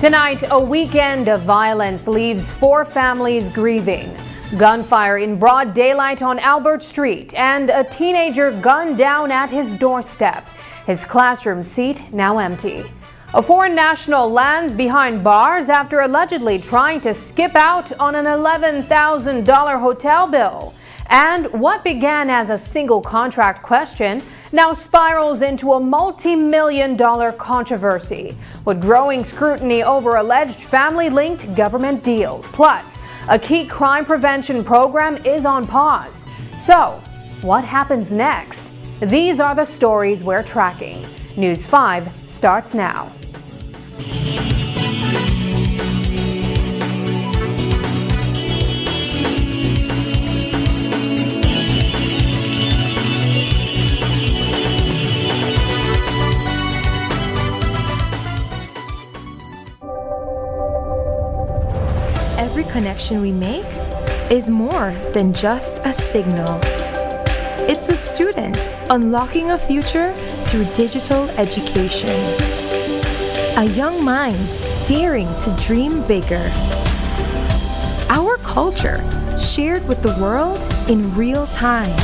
Tonight, a weekend of violence leaves 4 families grieving. Gunfire in broad daylight on Albert Street and a teenager gunned down at his doorstep. His classroom seat now empty. A foreign national lands behind bars after allegedly trying to skip out on an $11,000 hotel bill. And what began as a single contract question now spirals into a multi-million-dollar controversy, with growing scrutiny over alleged family-linked government deals. Plus, a key crime prevention program is on pause. So, what happens next? These are the stories we're tracking. News 5 starts now. Every connection we make is more than just a signal. It's a student unlocking a future through digital education. A young mind daring to dream bigger. Our culture shared with the world in real time.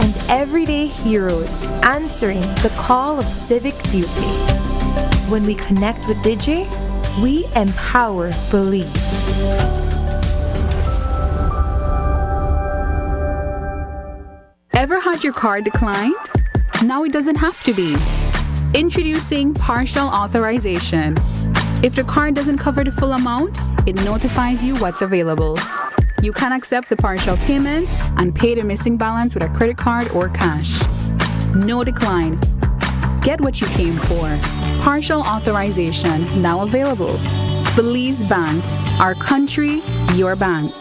And everyday heroes answering the call of civic duty. When we connect with Digi, we empower beliefs. Ever had your card declined? Now it doesn't have to be. Introducing partial authorization. If the card doesn't cover the full amount, it notifies you what's available. You can accept the partial payment and pay the missing balance with a credit card or cash. No decline. Get what you came for. Partial authorization now available. Belize Bank, our country, your bank.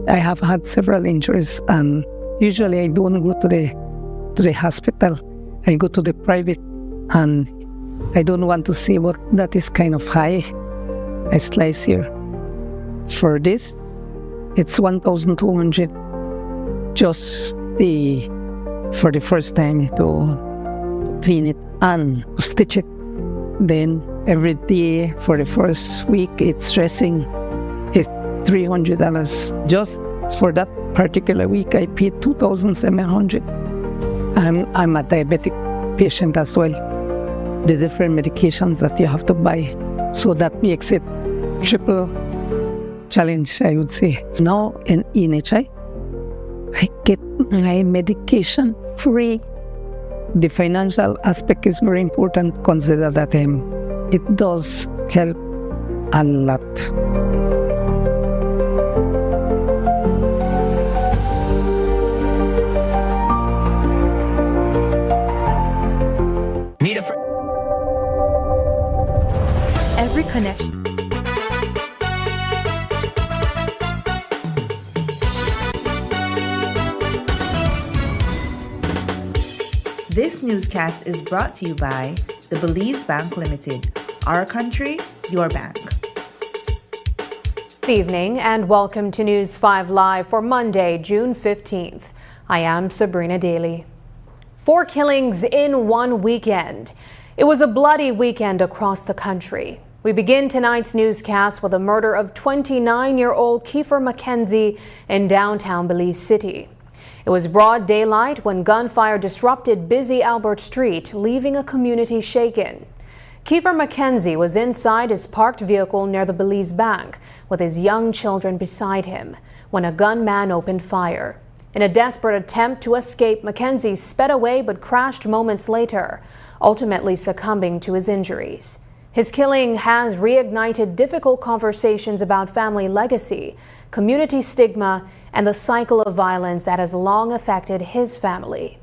I have had several injuries, and usually I don't go to the hospital. I go to the private, and I don't want to see what that is kind of high. I slice here. For this, it's 1,200 just for the first time to clean it and stitch it. Then every day for the first week, it's dressing. It's $300. Just for that particular week, I paid $2,700. I'm a diabetic patient as well. The different medications that you have to buy, so that makes it triple challenge, I would say. Now in NHI, I get my medication free. The financial aspect is very important. Consider that it does help a lot. Every connection. This newscast is brought to you by the Belize Bank Limited, our country, your bank. Good evening and welcome to News 5 Live for Monday, June 15th. I am Sabrina Daly. 4 killings in one weekend. It was a bloody weekend across the country. We begin tonight's newscast with the murder of 29-year-old Kiefer McKenzie in downtown Belize City. It was broad daylight when gunfire disrupted busy Albert Street, leaving a community shaken. Kiefer McKenzie was inside his parked vehicle near the Belize Bank with his young children beside him when a gunman opened fire. In a desperate attempt to escape, McKenzie sped away but crashed moments later, ultimately succumbing to his injuries. His killing has reignited difficult conversations about family legacy, community stigma, and the cycle of violence that has long affected his family.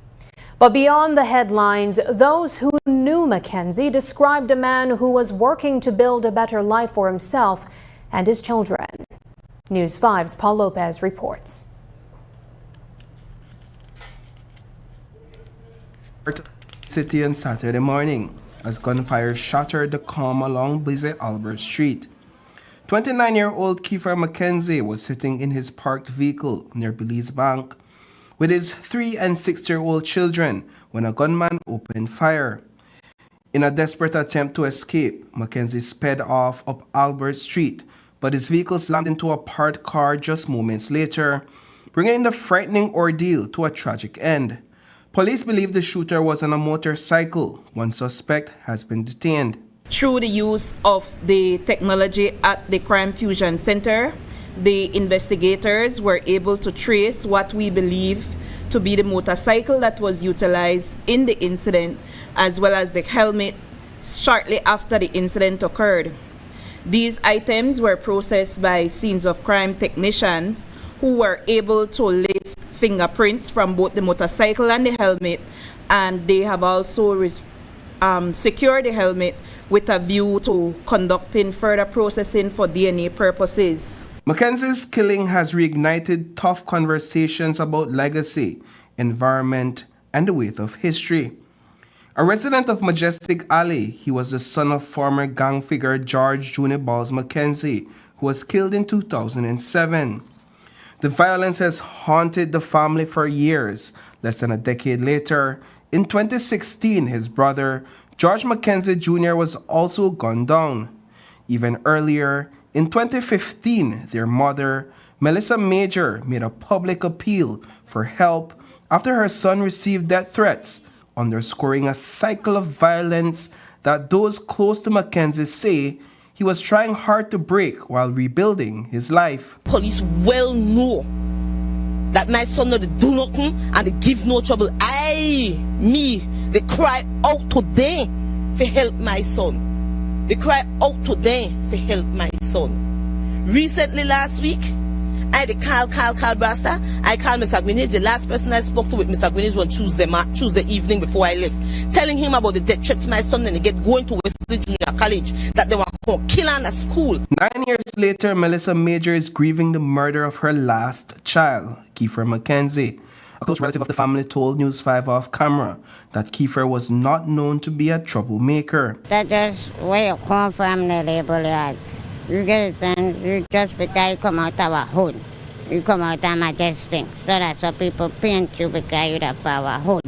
But beyond the headlines, those who knew McKenzie described a man who was working to build a better life for himself and his children. News 5's Paul Lopez reports. City on Saturday morning as gunfire shattered the calm along busy Albert Street. 29-year-old Kiefer McKenzie was sitting in his parked vehicle near Belize Bank with his 3- and 6-year-old children when a gunman opened fire. In a desperate attempt to escape, McKenzie sped off up Albert Street, but his vehicle slammed into a parked car just moments later, bringing the frightening ordeal to a tragic end. Police believe the shooter was on a motorcycle. One suspect has been detained. Through the use of the technology at the Crime Fusion Center, the investigators were able to trace what we believe to be the motorcycle that was utilized in the incident, as well as the helmet shortly after the incident occurred. These items were processed by scenes of crime technicians who were able to lift fingerprints from both the motorcycle and the helmet, and they have also secured the helmet with a view to conducting further processing for DNA purposes. McKenzie's killing has reignited tough conversations about legacy, environment, and the weight of history. A resident of Majestic Alley, he was the son of former gang figure George Junior Balls McKenzie, who was killed in 2007. The violence has haunted the family for years. Less than a decade later, in 2016, his brother, George McKenzie Jr., was also gunned down. Even earlier, in 2015, their mother, Melissa Major, made a public appeal for help after her son received death threats, underscoring a cycle of violence that those close to McKenzie say he was trying hard to break while rebuilding his life. Police well know that my son not do nothing and they give no trouble. They cry out to them for help my son. They cry out to them for help my son. Recently last week, I call Brasta. I called Mr. Gwynage. The last person I spoke to with Mr. Gwynage was Tuesday evening before I left, telling him about the death threats my son and they get going to Wesley Junior College, that they were going to kill him at school. 9 years later, Melissa Major is grieving the murder of her last child, Kiefer McKenzie. A close relative of the family told News 5 off camera that Kiefer was not known to be a troublemaker. That's just where you come from, the label yards. You get it, and you just because you come out of our hood. You come out of Majestic. So that's how people paint you because you're from our hood.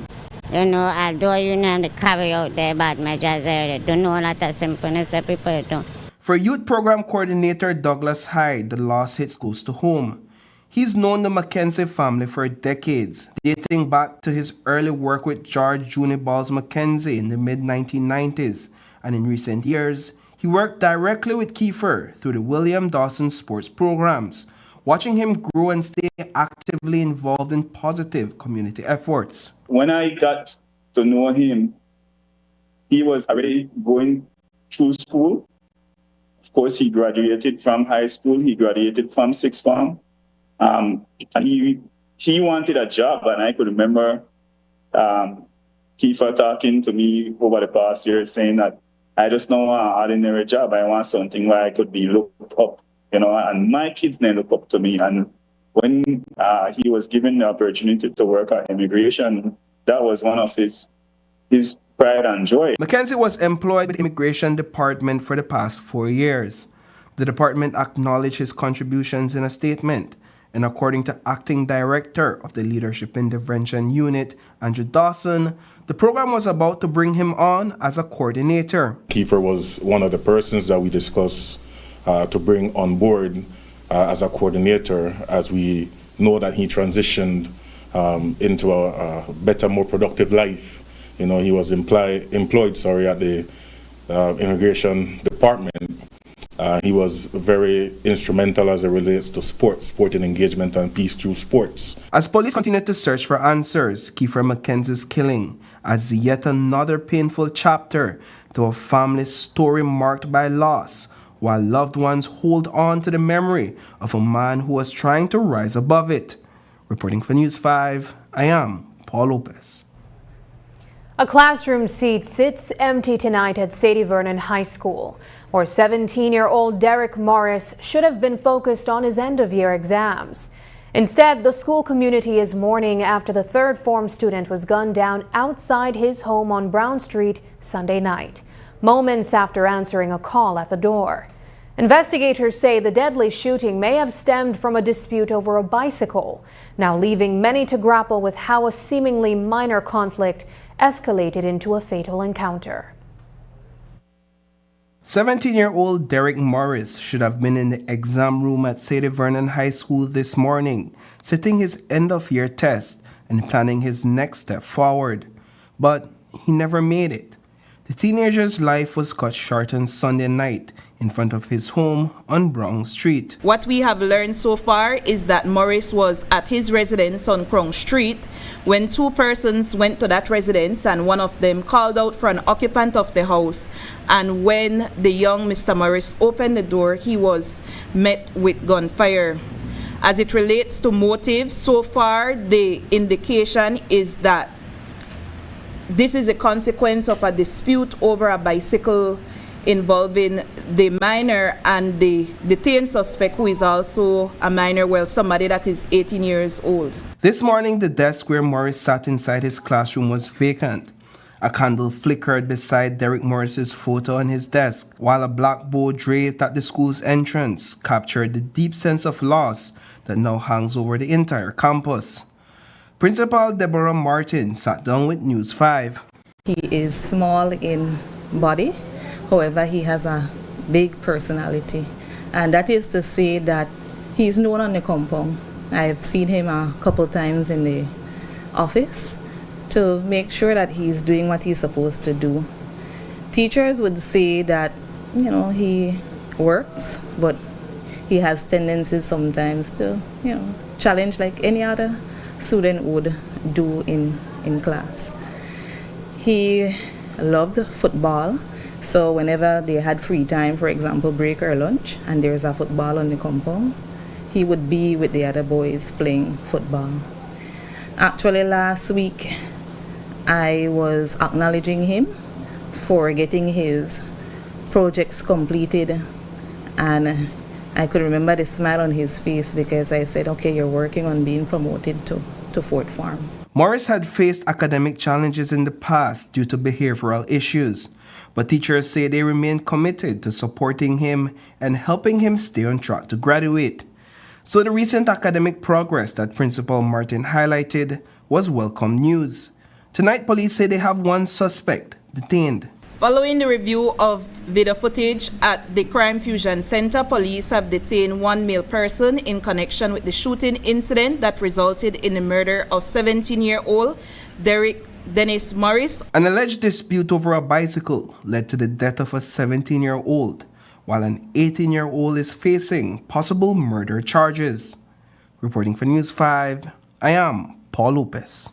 You know, although you know the carry out their bad measures, they don't know a lot of simpleness that people don't. For Youth Program Coordinator Douglas Hyde, the loss hits close to home. He's known the McKenzie family for decades, dating back to his early work with George Junior Balls McKenzie in the mid-1990s, and in recent years, he worked directly with Kiefer through the William Dawson sports programs, watching him grow and stay actively involved in positive community efforts. When I got to know him, he was already going through school. Of course, he graduated from high school. He graduated from sixth form. And he wanted a job, and I could remember Kiefer talking to me over the past year saying that I just don't want an ordinary job. I want something where I could be looked up, and my kids, they look up to me. And when he was given the opportunity to work at immigration, that was one of his pride and joy. McKenzie was employed with the Immigration Department for the past 4 years. The department acknowledged his contributions in a statement. And according to Acting Director of the Leadership Intervention Unit, Andrew Dawson, the program was about to bring him on as a coordinator. Kiefer was one of the persons that we discussed to bring on board as a coordinator, as we know that he transitioned into a better, more productive life. He was employed at the Immigration Department. He was very instrumental as it relates to sporting engagement and peace through sports. As police continue to search for answers, Kiefer McKenzie's killing adds yet another painful chapter to a family's story marked by loss, while loved ones hold on to the memory of a man who was trying to rise above it. Reporting for News 5, I am Paul Lopez. A classroom seat sits empty tonight at Sadie Vernon High School, where 17-year-old Derek Morris should have been focused on his end-of-year exams. Instead, the school community is mourning after the third-form student was gunned down outside his home on Brown Street Sunday night, moments after answering a call at the door. Investigators say the deadly shooting may have stemmed from a dispute over a bicycle, now leaving many to grapple with how a seemingly minor conflict escalated into a fatal encounter. 17-year-old Derek Morris should have been in the exam room at Sadie Vernon High School this morning, sitting his end-of-year test and planning his next step forward. But he never made it. The teenager's life was cut short on Sunday night in front of his home on Brown Street. What we have learned so far is that Morris was at his residence on Crown Street when two persons went to that residence, and one of them called out for an occupant of the house. And when the young Mr. Morris opened the door, he was met with gunfire. As it relates to motives, so far the indication is that this is a consequence of a dispute over a bicycle involving the minor and the detained suspect, who is also a minor, well, somebody that is 18 years old. This morning, the desk where Morris sat inside his classroom was vacant. A candle flickered beside Derek Morris's photo on his desk, while a blackboard draped at the school's entrance captured the deep sense of loss that now hangs over the entire campus. Principal Deborah Martin sat down with News 5. He is small in body, however, he has a big personality. And that is to say that he's known on the compound. I've seen him a couple times in the office to make sure that he's doing what he's supposed to do. Teachers would say that, he works, but he has tendencies sometimes to, challenge like any other student would do in class. He loved football, so whenever they had free time, for example break or lunch, and there's a football on the compound, he would be with the other boys playing football. Actually last week I was acknowledging him for getting his projects completed, and I could remember the smile on his face because I said, okay, you're working on being promoted to fourth form. Morris had faced academic challenges in the past due to behavioral issues, but teachers say they remain committed to supporting him and helping him stay on track to graduate. So the recent academic progress that Principal Martin highlighted was welcome news. Tonight, police say they have one suspect detained. Following the review of video footage at the Crime Fusion Center, police have detained one male person in connection with the shooting incident that resulted in the murder of 17-year-old Derek Dennis Morris. An alleged dispute over a bicycle led to the death of a 17-year-old, while an 18-year-old is facing possible murder charges. Reporting for News 5, I am Paul Lopez.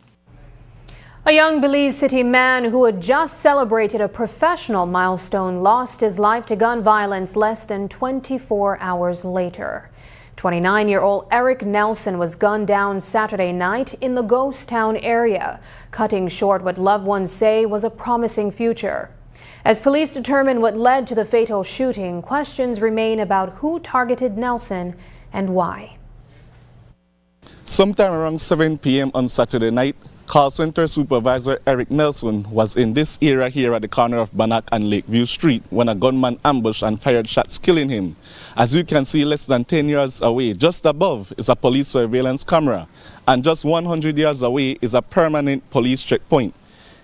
A young Belize City man who had just celebrated a professional milestone lost his life to gun violence less than 24 hours later. 29-year-old Eric Nelson was gunned down Saturday night in the Ghost Town area, cutting short what loved ones say was a promising future. As police determine what led to the fatal shooting, questions remain about who targeted Nelson and why. Sometime around 7 p.m. on Saturday night, call center supervisor Eric Nelson was in this area here at the corner of Bannock and Lakeview Street when a gunman ambushed and fired shots, killing him. As you can see, less than 10 yards away, just above, is a police surveillance camera, and just 100 yards away is a permanent police checkpoint.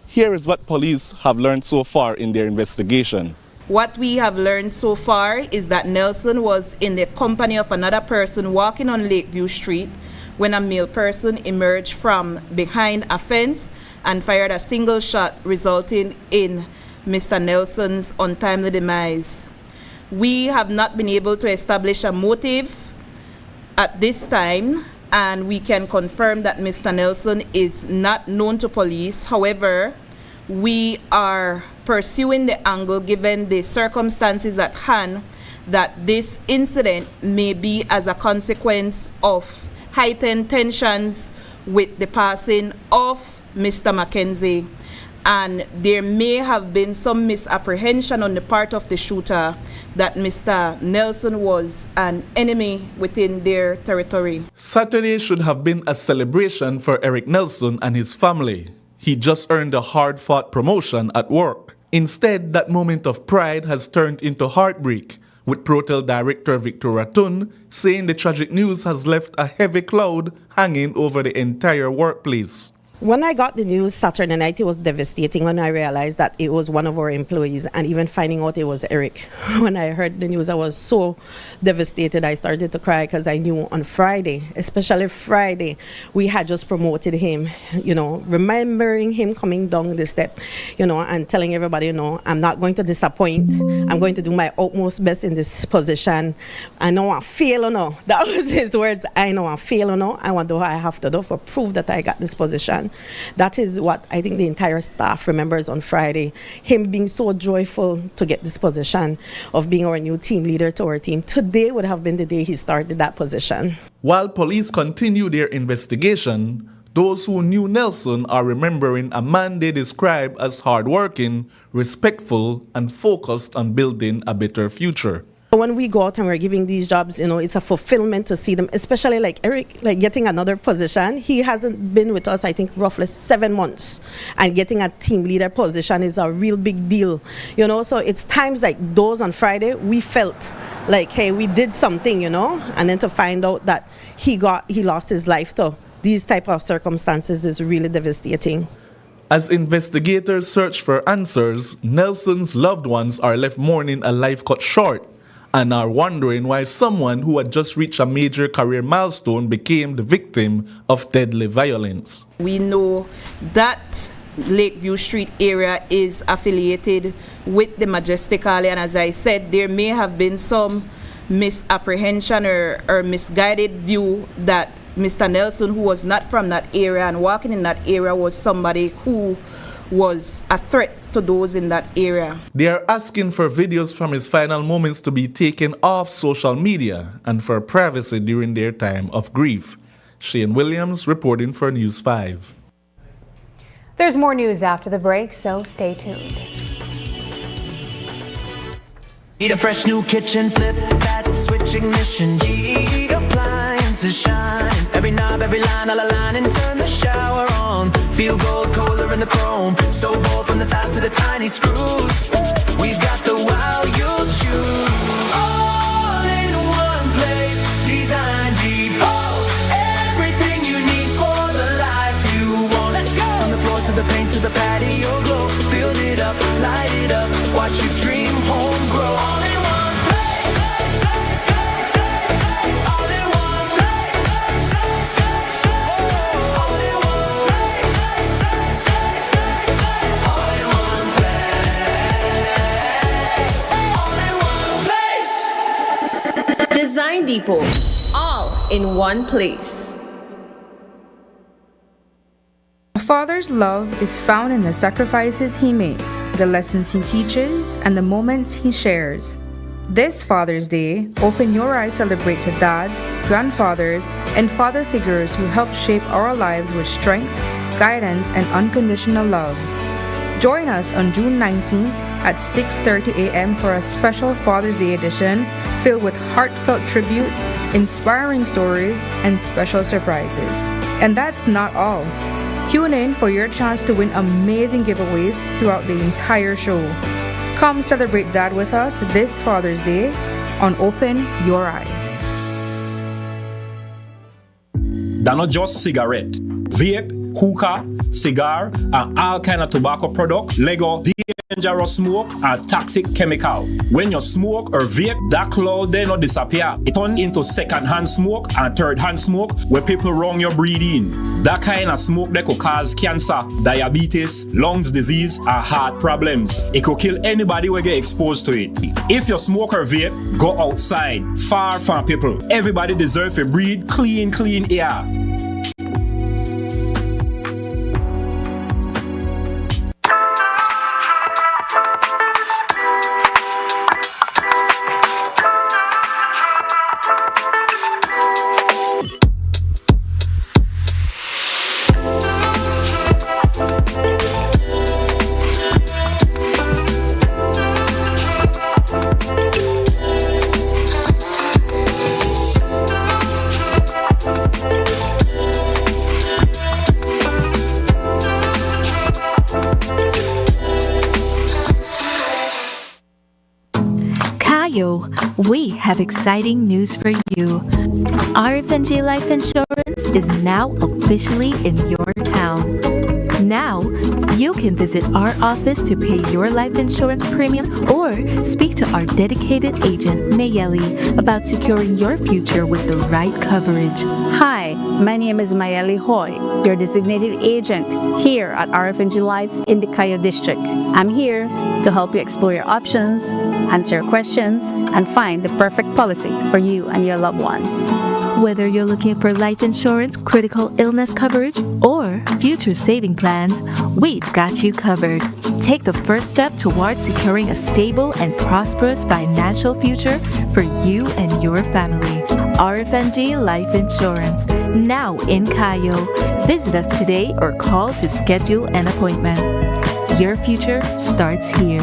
Here is what police have learned so far in their investigation. What we have learned so far is that Nelson was in the company of another person walking on Lakeview Street when a male person emerged from behind a fence and fired a single shot, resulting in Mr. Nelson's untimely demise. We have not been able to establish a motive at this time, and we can confirm that Mr. Nelson is not known to police. However, we are pursuing the angle, given the circumstances at hand, that this incident may be as a consequence of heightened tensions with the passing of Mr. Mackenzie, and there may have been some misapprehension on the part of the shooter that Mr. Nelson was an enemy within their territory. Saturday should have been a celebration for Eric Nelson and his family. He just earned a hard-fought promotion at work. Instead, that moment of pride has turned into heartbreak with Protel Director Victoria Tun saying the tragic news has left a heavy cloud hanging over the entire workplace. When I got the news Saturday night, it was devastating when I realized that it was one of our employees, and even finding out it was Eric. When I heard the news, I was so devastated. I started to cry because I knew on Friday, especially Friday, we had just promoted him, remembering him coming down the step, and telling everybody, I'm not going to disappoint. I'm going to do my utmost best in this position. I know I fail or no. That was his words. I know I fail or no. I want to do what I have to do for proof that I got this position. That is what I think the entire staff remembers on Friday. Him being so joyful to get this position of being our new team leader to our team. Today would have been the day he started that position. While police continue their investigation, those who knew Nelson are remembering a man they describe as hardworking, respectful, and focused on building a better future. When we go out and we're giving these jobs, it's a fulfillment to see them, especially like Eric, like getting another position. He hasn't been with us, I think, roughly 7 months. And getting a team leader position is a real big deal. So it's times like those on Friday, we felt like, hey, we did something, and then to find out that he lost his life to these type of circumstances is really devastating. As investigators search for answers, Nelson's loved ones are left mourning a life cut short and are wondering why someone who had just reached a major career milestone became the victim of deadly violence. We know that Lakeview Street area is affiliated with the Majestic Alley, and as I said, there may have been some misapprehension or misguided view that Mr. Nelson, who was not from that area and walking in that area, was somebody who was a threat to those in that area. They are asking for videos from his final moments to be taken off social media and for privacy during their time of grief. Shane Williams reporting for News 5. There's more news after the break, so stay tuned. Need a fresh new kitchen, flip that switch ignition. GE appliances shine. Every knob, every line, all align and turn the shower on. Feel gold, colder in the chrome. So bold from the tiles to the tiny screws. We've got the wow you'll choose. All in one place, Design Depot. Everything you need for the life you want. Let's go. From the floor to the paint to the patio glow. Build it up, light it up. Watch your dream home grow. All in one place. All in one place. All in one place. All in one place. All in one place. Design Depot. All in one place. A father's love is found in the sacrifices he makes, the lessons he teaches, and the moments he shares. This Father's Day, Open Your Eyes celebrates dads, grandfathers, and father figures who help shape our lives with strength, guidance, and unconditional love. Join us on June 19th at 6:30 a.m. for a special Father's Day edition filled with heartfelt tributes, inspiring stories, and special surprises. And that's not all. Tune in for your chance to win amazing giveaways throughout the entire show. Come celebrate Dad with us this Father's Day on Open Your Eyes. They're not just cigarette, vape, hookah, cigar, and all kind of tobacco product, Lego, dangerous smoke, and toxic chemical. When you smoke or vape, that cloud then not disappear. It turn into second-hand smoke and third-hand smoke where people wrong your breathing. That kind of smoke that could cause cancer, diabetes, lungs disease, and heart problems. It could kill anybody who get exposed to it. If you smoke or vape, go outside, far from people. Everybody deserves to breathe clean air. Kayo, we have exciting news for you. RFNJ Life Insurance is now officially in your town. Now, you can visit our office to pay your life insurance premiums or speak to our dedicated agent, Mayeli, about securing your future with the right coverage. Hi, my name is Mayeli Hoy, your designated agent here at RFNG Life in the Cayo District. I'm here to help you explore your options, answer your questions, and find the perfect policy for you and your loved ones. Whether you're looking for life insurance, critical illness coverage, or future saving plans, we've got you covered. Take the first step towards securing a stable and prosperous financial future for you and your family. RFNG Life Insurance, now in Cayo. Visit us today or call to schedule an appointment. Your future starts here.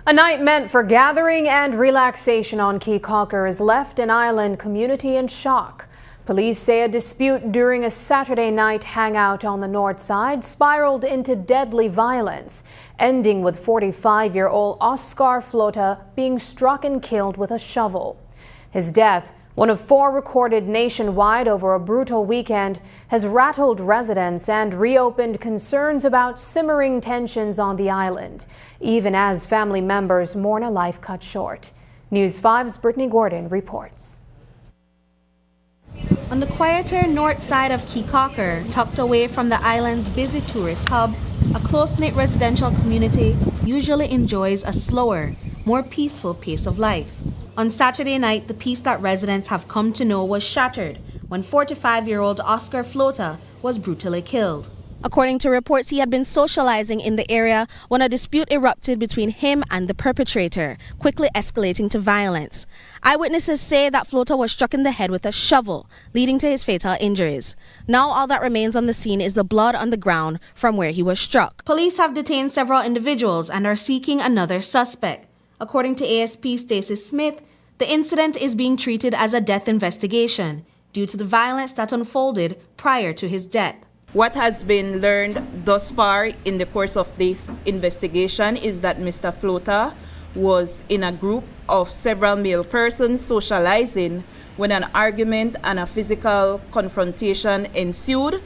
A night meant for gathering and relaxation on Caye Caulker has left an island community in shock. Police say a dispute during a Saturday night hangout on the north side spiraled into deadly violence, ending with 45-year-old Oscar Flota being struck and killed with a shovel. His death, one of 4 recorded nationwide over a brutal weekend, has rattled residents and reopened concerns about simmering tensions on the island, even as family members mourn a life cut short. News 5's Brittany Gordon reports. On the quieter north side of Caye Caulker, tucked away from the island's busy tourist hub, a close-knit residential community usually enjoys a slower, more peaceful pace of life. On Saturday night, the peace that residents have come to know was shattered when 45-year-old Oscar Flota was brutally killed. According to reports, he had been socializing in the area when a dispute erupted between him and the perpetrator, quickly escalating to violence. Eyewitnesses say that Flota was struck in the head with a shovel, leading to his fatal injuries. Now all that remains on the scene is the blood on the ground from where he was struck. Police have detained several individuals and are seeking another suspect. According to ASP Stacey Smith, the incident is being treated as a death investigation due to the violence that unfolded prior to his death. What has been learned thus far in the course of this investigation is that Mr. Flota was in a group of several male persons socializing when an argument and a physical confrontation ensued,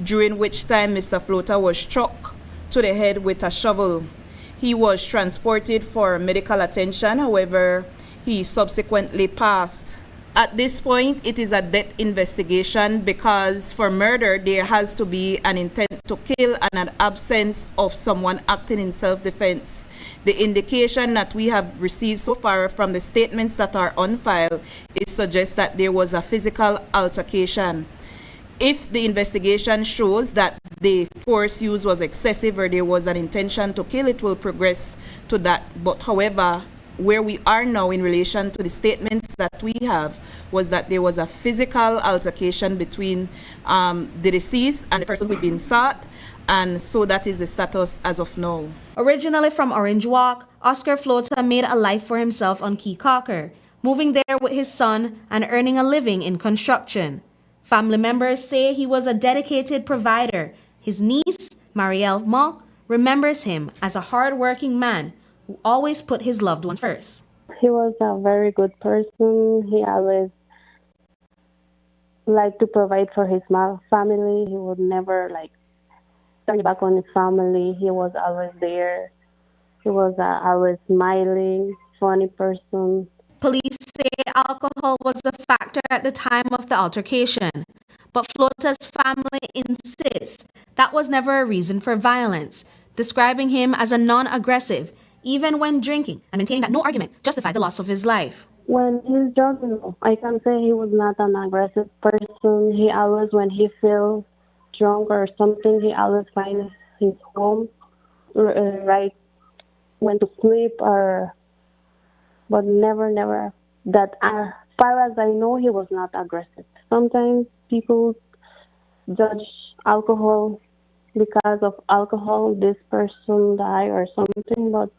during which time Mr. Flota was struck to the head with a shovel. He was transported for medical attention, however, he subsequently passed. At this point, it is a death investigation because for murder, there has to be an intent to kill and an absence of someone acting in self-defense. The indication that we have received so far from the statements that are on file is suggests that there was a physical altercation. If the investigation shows that the force used was excessive or there was an intention to kill, it will progress to that. But however, where we are now in relation to the statements that we have was that there was a physical altercation between the deceased and the person who is being sought, and so that is the status as of now. Originally from Orange Walk, Oscar Flota made a life for himself on Caye Caulker, moving there with his son and earning a living in construction. Family members say he was a dedicated provider. His niece, Marielle Monk, remembers him as a hard-working man who always put his loved ones first. He was a very good person. He always liked to provide for his family. He would never turn back on his family. He was always there. He was always smiling, funny person. Police say alcohol was a factor at the time of the altercation, but Flota's family insists that was never a reason for violence, describing him as a non-aggressive, even when drinking, and maintaining that no argument justified the loss of his life. When he's drunk, I can say he was not an aggressive person. He always, when he feels drunk or something, he always finds his home, right when to sleep, but never. That as far as I know, he was not aggressive. Sometimes people judge alcohol because of alcohol, this person died or something, but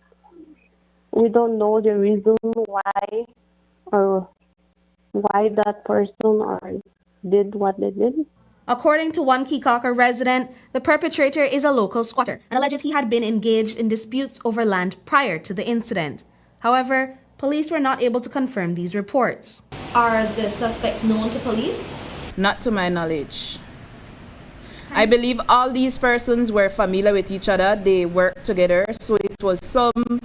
we don't know the reason why that person or did what they did. According to one Kekaukar resident, the perpetrator is a local squatter and alleges he had been engaged in disputes over land prior to the incident. However, police were not able to confirm these reports. Are the suspects known to police? Not to my knowledge. I believe all these persons were familiar with each other. They worked together, so it was some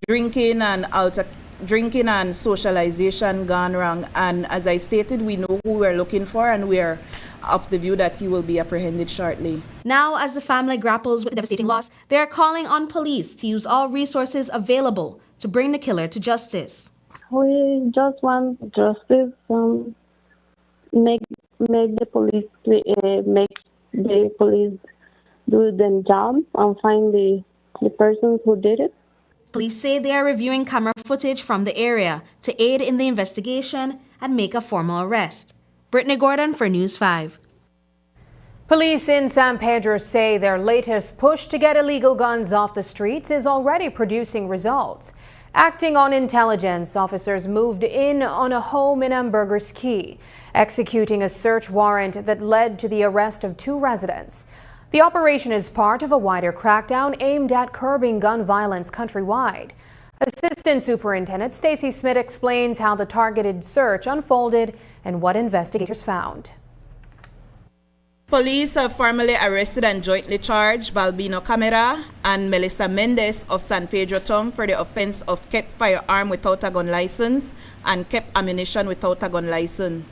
drinking and socialization gone wrong. And as I stated, we know who we're looking for, and we are of the view that he will be apprehended shortly. Now, as the family grapples with the devastating loss, they are calling on police to use all resources available to bring the killer to justice. We just want justice. Make the police do their job and find the persons who did it. Police say they are reviewing camera footage from the area to aid in the investigation and make a formal arrest. Brittany Gordon for News 5. Police in San Pedro say their latest push to get illegal guns off the streets is already producing results. Acting on intelligence, officers moved in on a home in Ambergers Key, executing a search warrant that led to the arrest of 2 residents. The operation is part of a wider crackdown aimed at curbing gun violence countrywide. Assistant Superintendent Stacy Smith explains how the targeted search unfolded and what investigators found. Police have formally arrested and jointly charged Balbino Camera and Melissa Mendez of San Pedro Town for the offense of kept firearm without a gun license and kept ammunition without a gun license.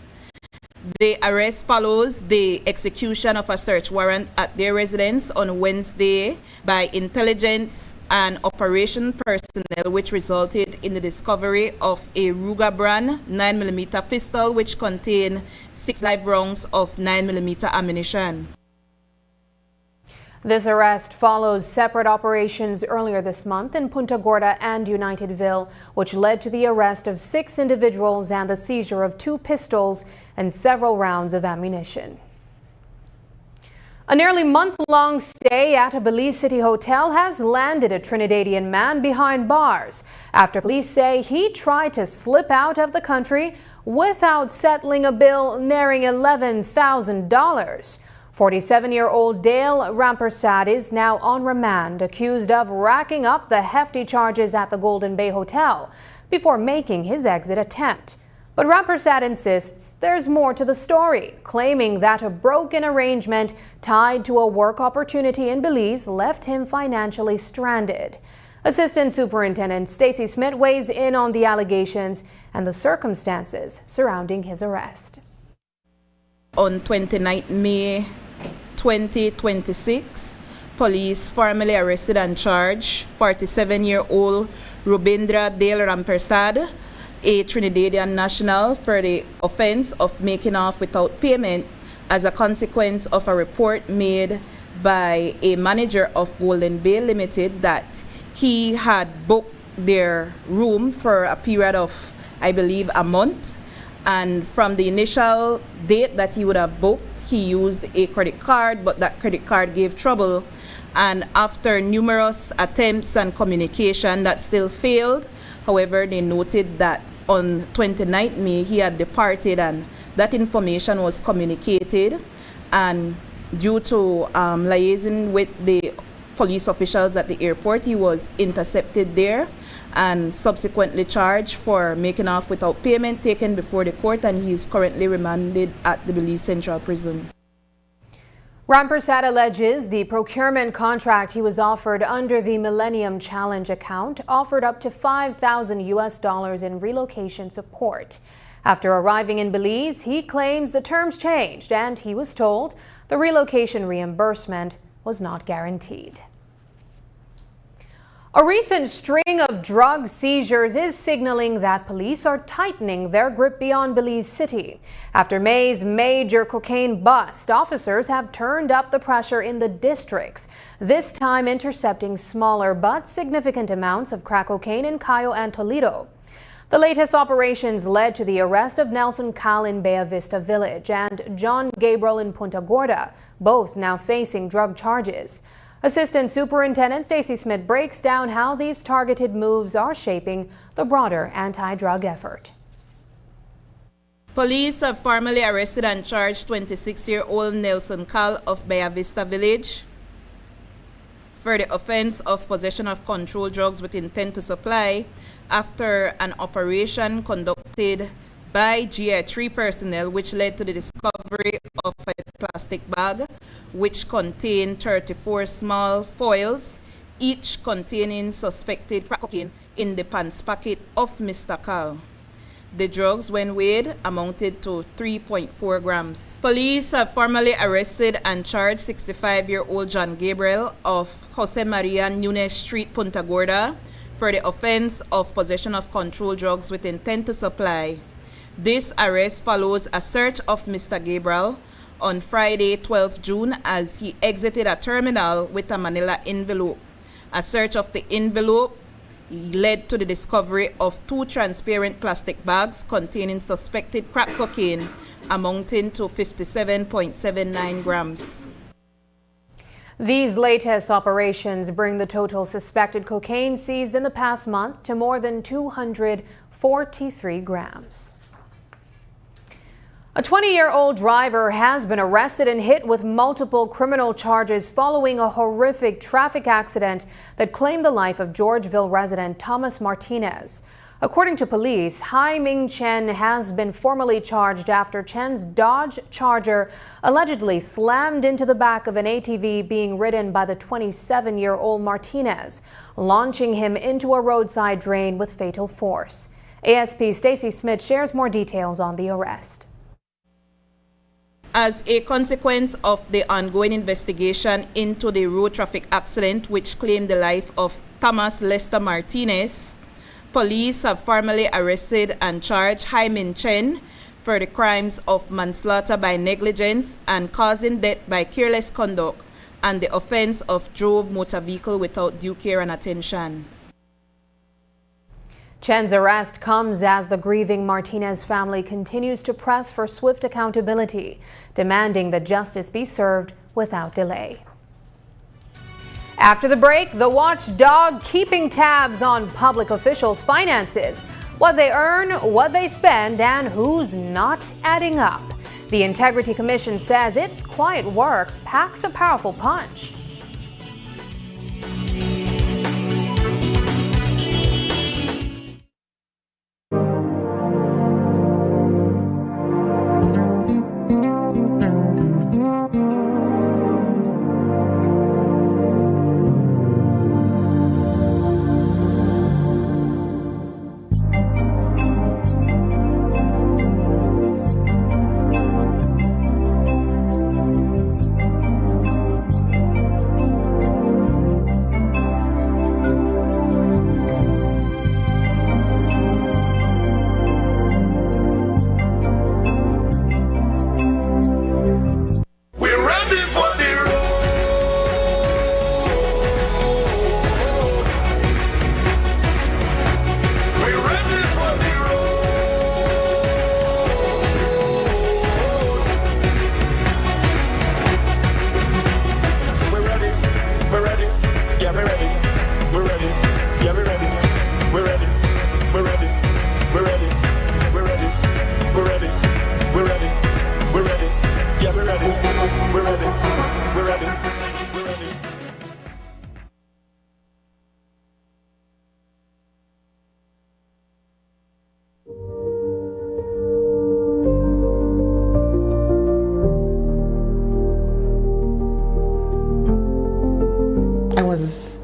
The arrest follows the execution of a search warrant at their residence on Wednesday by intelligence and operation personnel, which resulted in the discovery of a Ruger brand 9mm pistol which contained 6 live rounds of 9mm ammunition. This arrest follows separate operations earlier this month in Punta Gorda and Unitedville, which led to the arrest of 6 individuals and the seizure of 2 pistols and several rounds of ammunition. A nearly month-long stay at a Belize City hotel has landed a Trinidadian man behind bars after police say he tried to slip out of the country without settling a bill nearing $11,000. 47-year-old Dale Rampersad is now on remand, accused of racking up the hefty charges at the Golden Bay Hotel before making his exit attempt. But Rampersad insists there's more to the story, claiming that a broken arrangement tied to a work opportunity in Belize left him financially stranded. Assistant Superintendent Stacy Smith weighs in on the allegations and the circumstances surrounding his arrest. On 29 May 2026, police formally arrested and charged 47-year-old Rubindra Dale Rampersad, a Trinidadian national, for the offense of making off without payment as a consequence of a report made by a manager of Golden Bay Limited that he had booked their room for a period of, I believe, a month. And from the initial date that he would have booked, he used a credit card, but that credit card gave trouble. And after numerous attempts and communication, that still failed. However, they noted that on 29th May, he had departed, and that information was communicated. And due to liaising with the police officials at the airport, he was intercepted there and subsequently charged for making off without payment, taken before the court, and he is currently remanded at the Belize Central Prison. Rampersad alleges the procurement contract he was offered under the Millennium Challenge account offered up to $5,000 in relocation support. After arriving in Belize, he claims the terms changed and he was told the relocation reimbursement was not guaranteed. A recent string of drug seizures is signaling that police are tightening their grip beyond Belize City. After May's major cocaine bust, officers have turned up the pressure in the districts, this time intercepting smaller but significant amounts of crack cocaine in Cayo and Toledo. The latest operations led to the arrest of Nelson Cal in Bella Vista Village and John Gabriel in Punta Gorda, both now facing drug charges. Assistant Superintendent Stacy Smith breaks down how these targeted moves are shaping the broader anti-drug effort. Police have formally arrested and charged 26-year-old Nelson Cal of Bella Vista Village for the offense of possession of controlled drugs with intent to supply after an operation conducted by GI3 personnel which led to the discovery of a plastic bag which contained 34 small foils, each containing suspected crack cocaine in the pants pocket of Mr. Cal. The drugs, when weighed, amounted to 3.4 grams. Police have formally arrested and charged 65-year-old John Gabriel of Jose Maria Nunes Street, Punta Gorda, for the offense of possession of controlled drugs with intent to supply. This arrest follows a search of Mr. Gabriel on Friday, 12 June, as he exited a terminal with a manila envelope. A search of the envelope led to the discovery of 2 transparent plastic bags containing suspected crack cocaine amounting to 57.79 grams. These latest operations bring the total suspected cocaine seized in the past month to more than 243 grams. A 20-year-old driver has been arrested and hit with multiple criminal charges following a horrific traffic accident that claimed the life of Georgeville resident Thomas Martinez. According to police, Hai Ming Chen has been formally charged after Chen's Dodge Charger allegedly slammed into the back of an ATV being ridden by the 27-year-old Martinez, launching him into a roadside drain with fatal force. ASP Stacy Smith shares more details on the arrest. As a consequence of the ongoing investigation into the road traffic accident which claimed the life of Thomas Lester Martinez, police have formally arrested and charged Hai Ming Chen for the crimes of manslaughter by negligence and causing death by careless conduct and the offense of drove motor vehicle without due care and attention. Chen's arrest comes as the grieving Martinez family continues to press for swift accountability, demanding that justice be served without delay. After the break, the watchdog keeping tabs on public officials' finances, what they earn, what they spend, and who's not adding up. The Integrity Commission says its quiet work packs a powerful punch.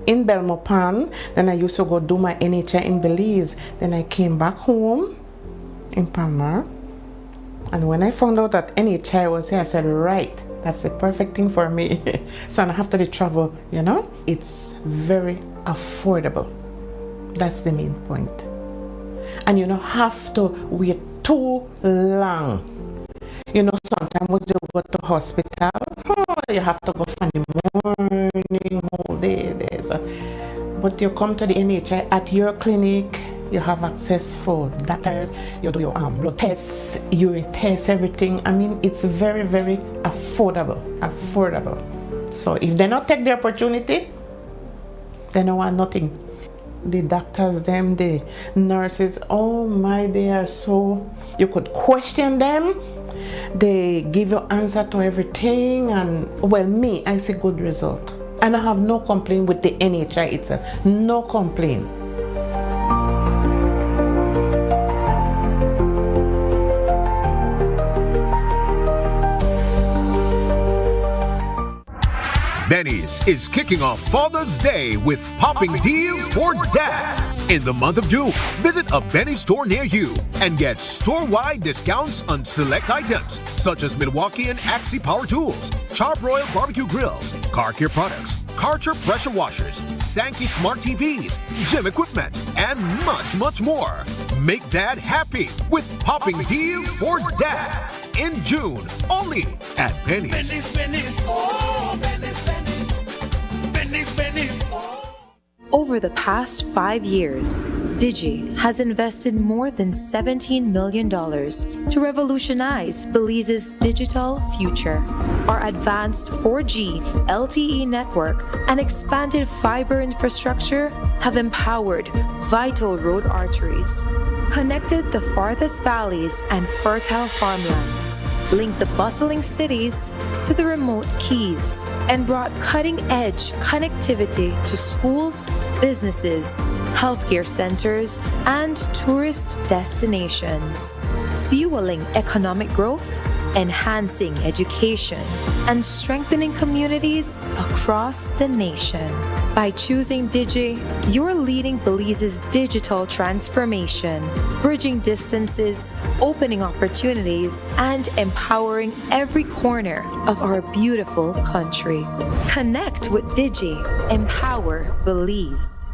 In Belmopan, then I used to go do my NHI in Belize. Then I came back home in Palma, and when I found out that NHI was here, I said, right, that's the perfect thing for me. So I don't have to travel, you know. It's very affordable. That's the main point. And you don't have to wait too long. You know, sometimes when you go to hospital, you have to go from the morning, whole day. But you come to the NHI at your clinic, you have access for doctors, you do your blood tests, urine tests, everything. I mean, it's very, very affordable. So if they not take the opportunity, they don't want nothing. the doctors, them, the nurses, oh my, they are so, you could question them. They give you answer to everything, and well, me, I see good result. And I have no complaint with the NHI itself, no complaint. Benny's is kicking off Father's Day with popping deals for dad. In the month of June, visit a Benny's store near you and get store-wide discounts on select items such as Milwaukee and Axie power tools, Char-Broil barbecue grills, car care products, Karcher pressure washers, Sankey smart TVs, gym equipment, and much, much more. Make dad happy with popping deals for dad in June, only at Benny's. Benny's, Benny's, oh, Benny's, Benny's, Benny's, Benny's, oh. Over the past 5 years, Digi has invested more than $17 million to revolutionize Belize's digital future. Our advanced 4G LTE network and expanded fiber infrastructure have empowered vital road arteries, connected the farthest valleys and fertile farmlands, linked the bustling cities to the remote keys, and brought cutting-edge connectivity to schools, businesses, healthcare centers, and tourist destinations, fueling economic growth, enhancing education, and strengthening communities across the nation. By choosing Digi, you're leading Belize's digital transformation, bridging distances, opening opportunities, and empowering every corner of our beautiful country. Connect with Digi. Empower Belize.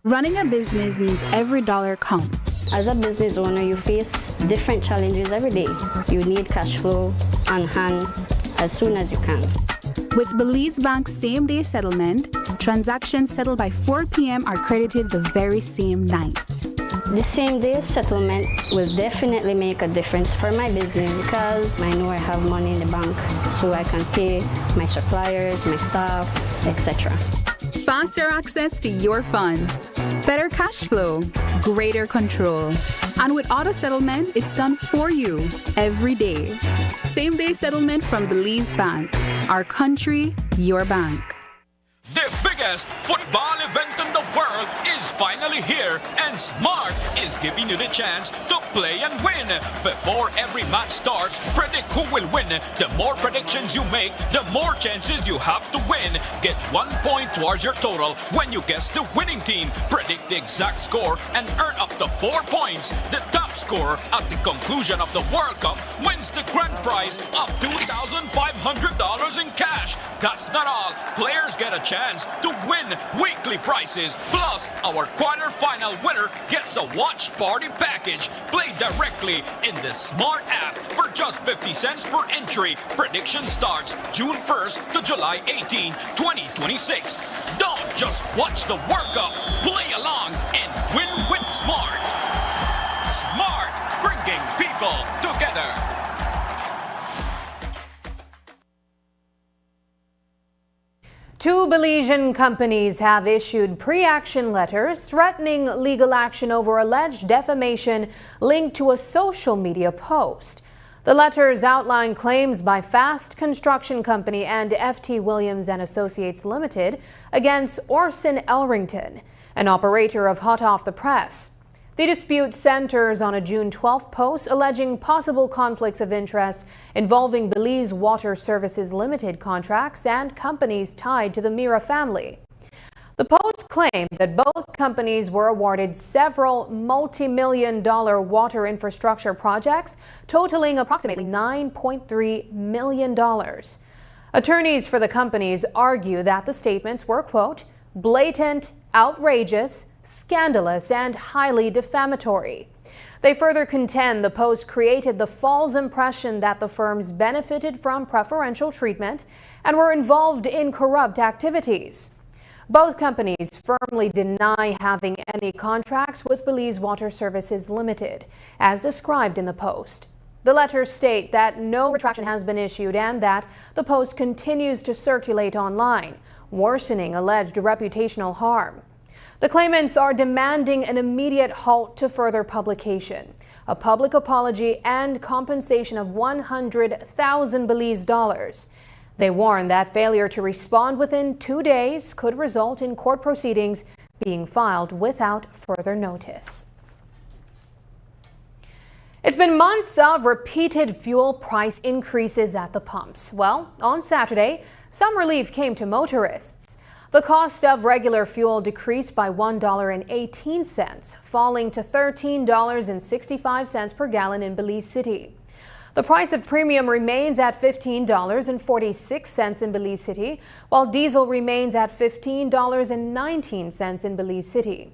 Running a business means every dollar counts. As a business owner, you face different challenges every day. You need cash flow on hand as soon as you can. With Belize Bank's same-day settlement, transactions settled by 4 p.m. are credited the very same night. The same-day settlement will definitely make a difference for my business because I know I have money in the bank so I can pay my suppliers, my staff, etc. Faster access to your funds, better cash flow, greater control. And with auto settlement, it's done for you every day. Same-day settlement from Belize Bank. Our country, your bank. The biggest football event in the world is finally here, and Smart is giving you the chance to play and win. Before every match starts, predict who will win. The more predictions you make, the more chances you have to win. Get 1 point towards your total when you guess the winning team. Predict the exact score and earn up to 4 points. The top scorer at the conclusion of the World Cup wins the grand prize of $2,500 in cash. That's not all. Players get a chance to win weekly prizes. Plus, our quarter-final winner gets a watch party package. Play directly in the Smart app for just 50 cents per entry. Prediction starts June 1st to July 18, 2026. Don't just watch the World Cup. Play along and win with Smart. Smart, bringing people together. Two Belizean companies have issued pre-action letters threatening legal action over alleged defamation linked to a social media post. The letters outline claims by Fast Construction Company and FT Williams and Associates Limited against Orson Elrington, an operator of Hot Off the Press. The dispute centers on a June 12th post alleging possible conflicts of interest involving Belize Water Services Limited contracts and companies tied to the Mira family. The post claimed that both companies were awarded several multi-million-dollar water infrastructure projects totaling approximately $9.3 million. Attorneys for the companies argue that the statements were, quote, blatant, outrageous, scandalous, and highly defamatory. They further contend the post created the false impression that the firms benefited from preferential treatment and were involved in corrupt activities. Both companies firmly deny having any contracts with Belize Water Services Limited, as described in the post. The letters state that no retraction has been issued and that the post continues to circulate online, worsening alleged reputational harm. The claimants are demanding an immediate halt to further publication, a public apology, and compensation of 100,000 Belize dollars. They warn that failure to respond within 2 days could result in court proceedings being filed without further notice. It's been months of repeated fuel price increases at the pumps. Well, on Saturday, some relief came to motorists. The cost of regular fuel decreased by $1.18, falling to $13.65 per gallon in Belize City. The price of premium remains at $15.46 in Belize City, while diesel remains at $15.19 in Belize City.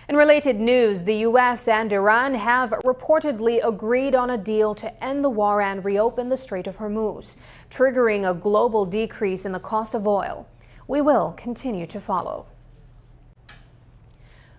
In related news, the U.S. and Iran have reportedly agreed on a deal to end the war and reopen the Strait of Hormuz, triggering a global decrease in the cost of oil. We will continue to follow.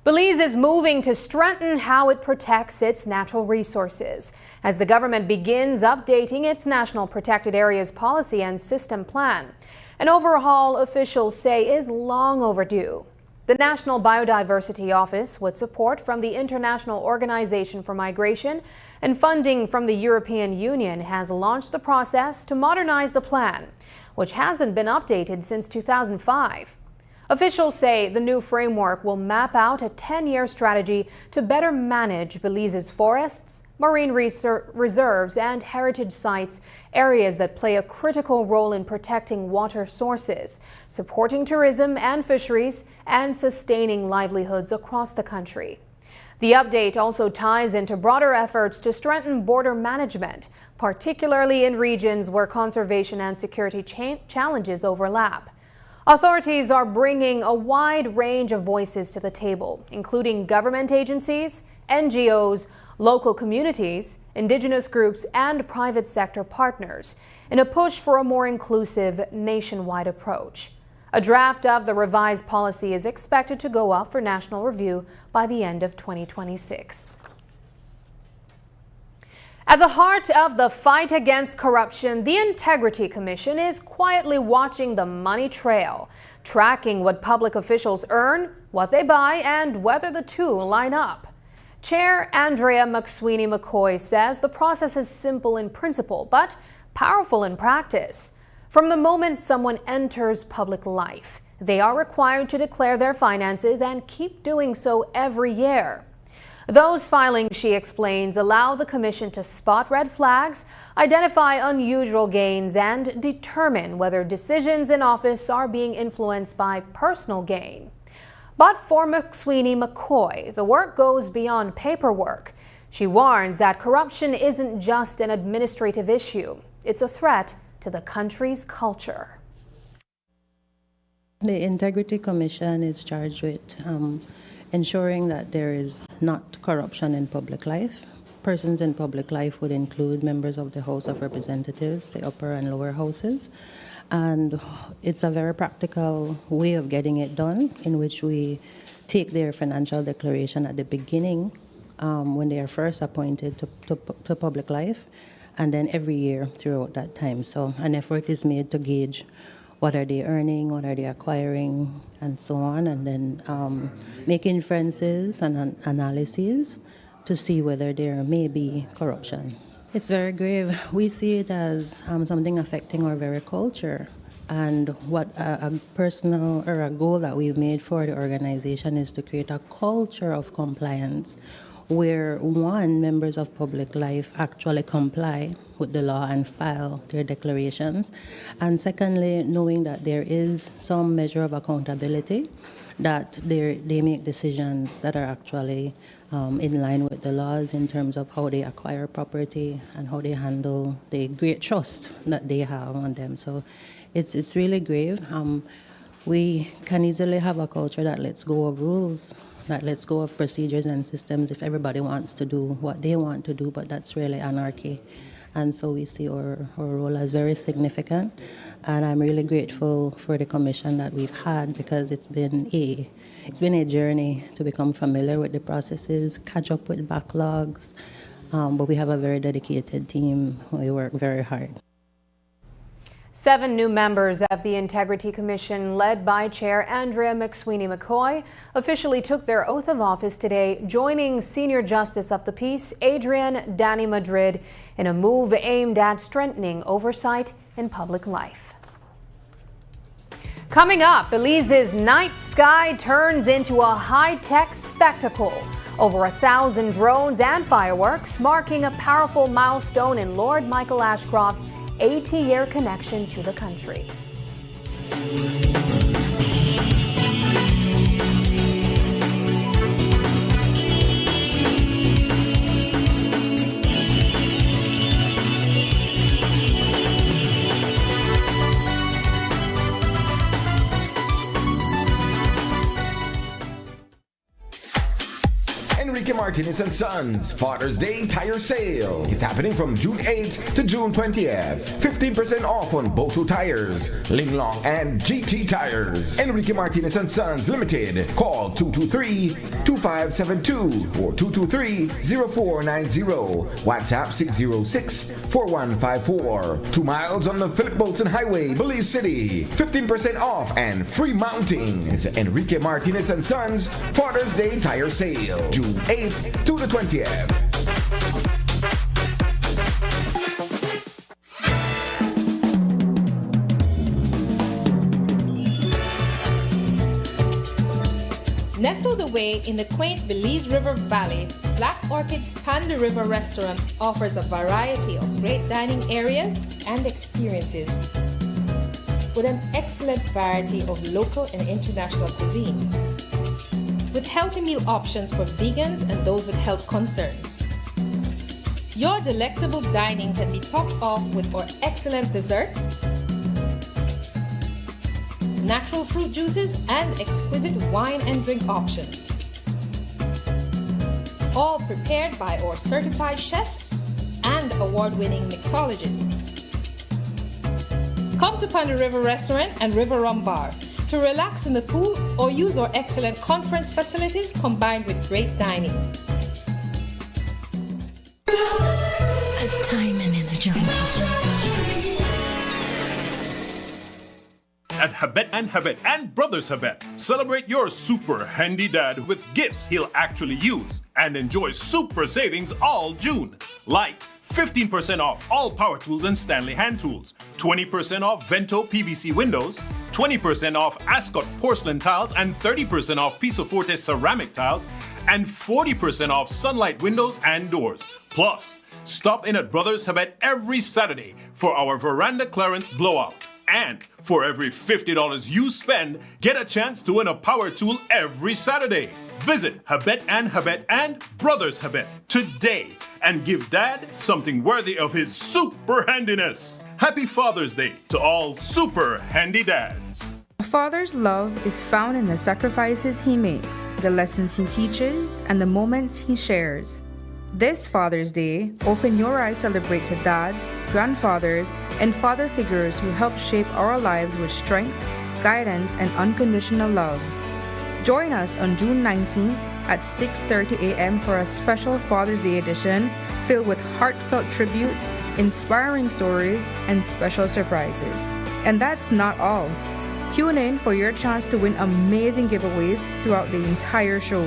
Belize is moving to strengthen how it protects its natural resources as the government begins updating its National Protected Areas Policy and System Plan. An overhaul officials say is long overdue. The National Biodiversity Office, with support from the International Organization for Migration and funding from the European Union, has launched the process to modernize the plan, which hasn't been updated since 2005. Officials say the new framework will map out a 10-year strategy to better manage Belize's forests, marine reserves, and heritage sites, areas that play a critical role in protecting water sources, supporting tourism and fisheries, and sustaining livelihoods across the country. The update also ties into broader efforts to strengthen border management, particularly in regions where conservation and security challenges overlap. Authorities are bringing a wide range of voices to the table, including government agencies, NGOs, local communities, indigenous groups, and private sector partners, in a push for a more inclusive nationwide approach. A draft of the revised policy is expected to go up for national review by the end of 2026. At the heart of the fight against corruption, the Integrity Commission is quietly watching the money trail, tracking what public officials earn, what they buy, and whether the two line up. Chair Andrea McSweeney McCoy says the process is simple in principle, but powerful in practice. From the moment someone enters public life, they are required to declare their finances and keep doing so every year. Those filings, she explains, allow the Commission to spot red flags, identify unusual gains, and determine whether decisions in office are being influenced by personal gain. But for McSweeney McCoy, the work goes beyond paperwork. She warns that corruption isn't just an administrative issue. It's a threat to the country's culture. The Integrity Commission is charged with ensuring that there is not corruption in public life. Persons in public life would include members of the House of Representatives, the upper and lower houses. And it's a very practical way of getting it done, in which we take their financial declaration at the beginning when they are first appointed to public life, and then every year throughout that time. So an effort is made to gauge what are they earning, what are they acquiring, and so on, and then make inferences and analyses to see whether there may be corruption. It's very grave. We see it as something affecting our very culture. And what a personal or a goal that we've made for the organization is to create a culture of compliance where, one, members of public life actually comply with the law and file their declarations, and secondly, knowing that there is some measure of accountability, that they make decisions that are actually in line with the laws in terms of how they acquire property and how they handle the great trust that they have on them. So it's really grave. We can easily have a culture that lets go of rules, that lets go of procedures and systems if everybody wants to do what they want to do, but that's really anarchy. And so we see our role as very significant. And I'm really grateful for the commission that we've had, because it's been a journey to become familiar with the processes, catch up with backlogs, But we have a very dedicated team. We work very hard. 7 new members of the Integrity Commission, led by Chair Andrea McSweeney McCoy, officially took their oath of office today, joining Senior Justice of the Peace Adrian Danny Madrid in a move aimed at strengthening oversight in public life. Coming up, Belize's night sky turns into a high-tech spectacle. Over 1,000 drones and fireworks, marking a powerful milestone in Lord Michael Ashcroft's 80-year connection to the country. Enrique Martinez and Sons Father's Day Tire Sale is happening from June 8th to June 20th. 15% off on Boto Tires, Linglong and GT Tires. Enrique Martinez and Sons Limited. Call 223-2572 or 223-0490. WhatsApp 606-4154. 2 miles on the Philip Bolton Highway, Belize City. 15% off and free mounting. It's Enrique Martinez and Sons Father's Day Tire Sale. June 8th to the 20th. Nestled away in the quaint Belize River Valley, Black Orchid's Panda River Restaurant offers a variety of great dining areas and experiences with an excellent variety of local and international cuisine, with healthy meal options for vegans and those with health concerns. Your delectable dining can be topped off with our excellent desserts, natural fruit juices, and exquisite wine and drink options. All prepared by our certified chefs and award-winning mixologists. Come to Panda River Restaurant and River Rum Bar to relax in the pool or use our excellent conference facilities combined with great dining. A diamond in the jungle. At Habet and Brothers Habet, celebrate your super handy dad with gifts he'll actually use and enjoy super savings all June. Like 15% off all power tools and Stanley hand tools, 20% off Vento PVC windows, 20% off Ascot porcelain tiles and 30% off Piso Forte ceramic tiles, and 40% off Sunlight windows and doors. Plus, stop in at Brothers Habet every Saturday for our veranda clearance blowout. And for every $50 you spend, get a chance to win a power tool every Saturday. Visit Habet and Brothers Habet today and give Dad something worthy of his super handiness. Happy Father's Day to all super handy dads. A father's love is found in the sacrifices he makes, the lessons he teaches, and the moments he shares. This Father's Day, Open Your Eyes celebrates the dads, grandfathers, and father figures who help shape our lives with strength, guidance, and unconditional love. Join us on June 19th at 6:30 a.m. for a special Father's Day edition filled with heartfelt tributes, inspiring stories, and special surprises. And that's not all. Tune in for your chance to win amazing giveaways throughout the entire show.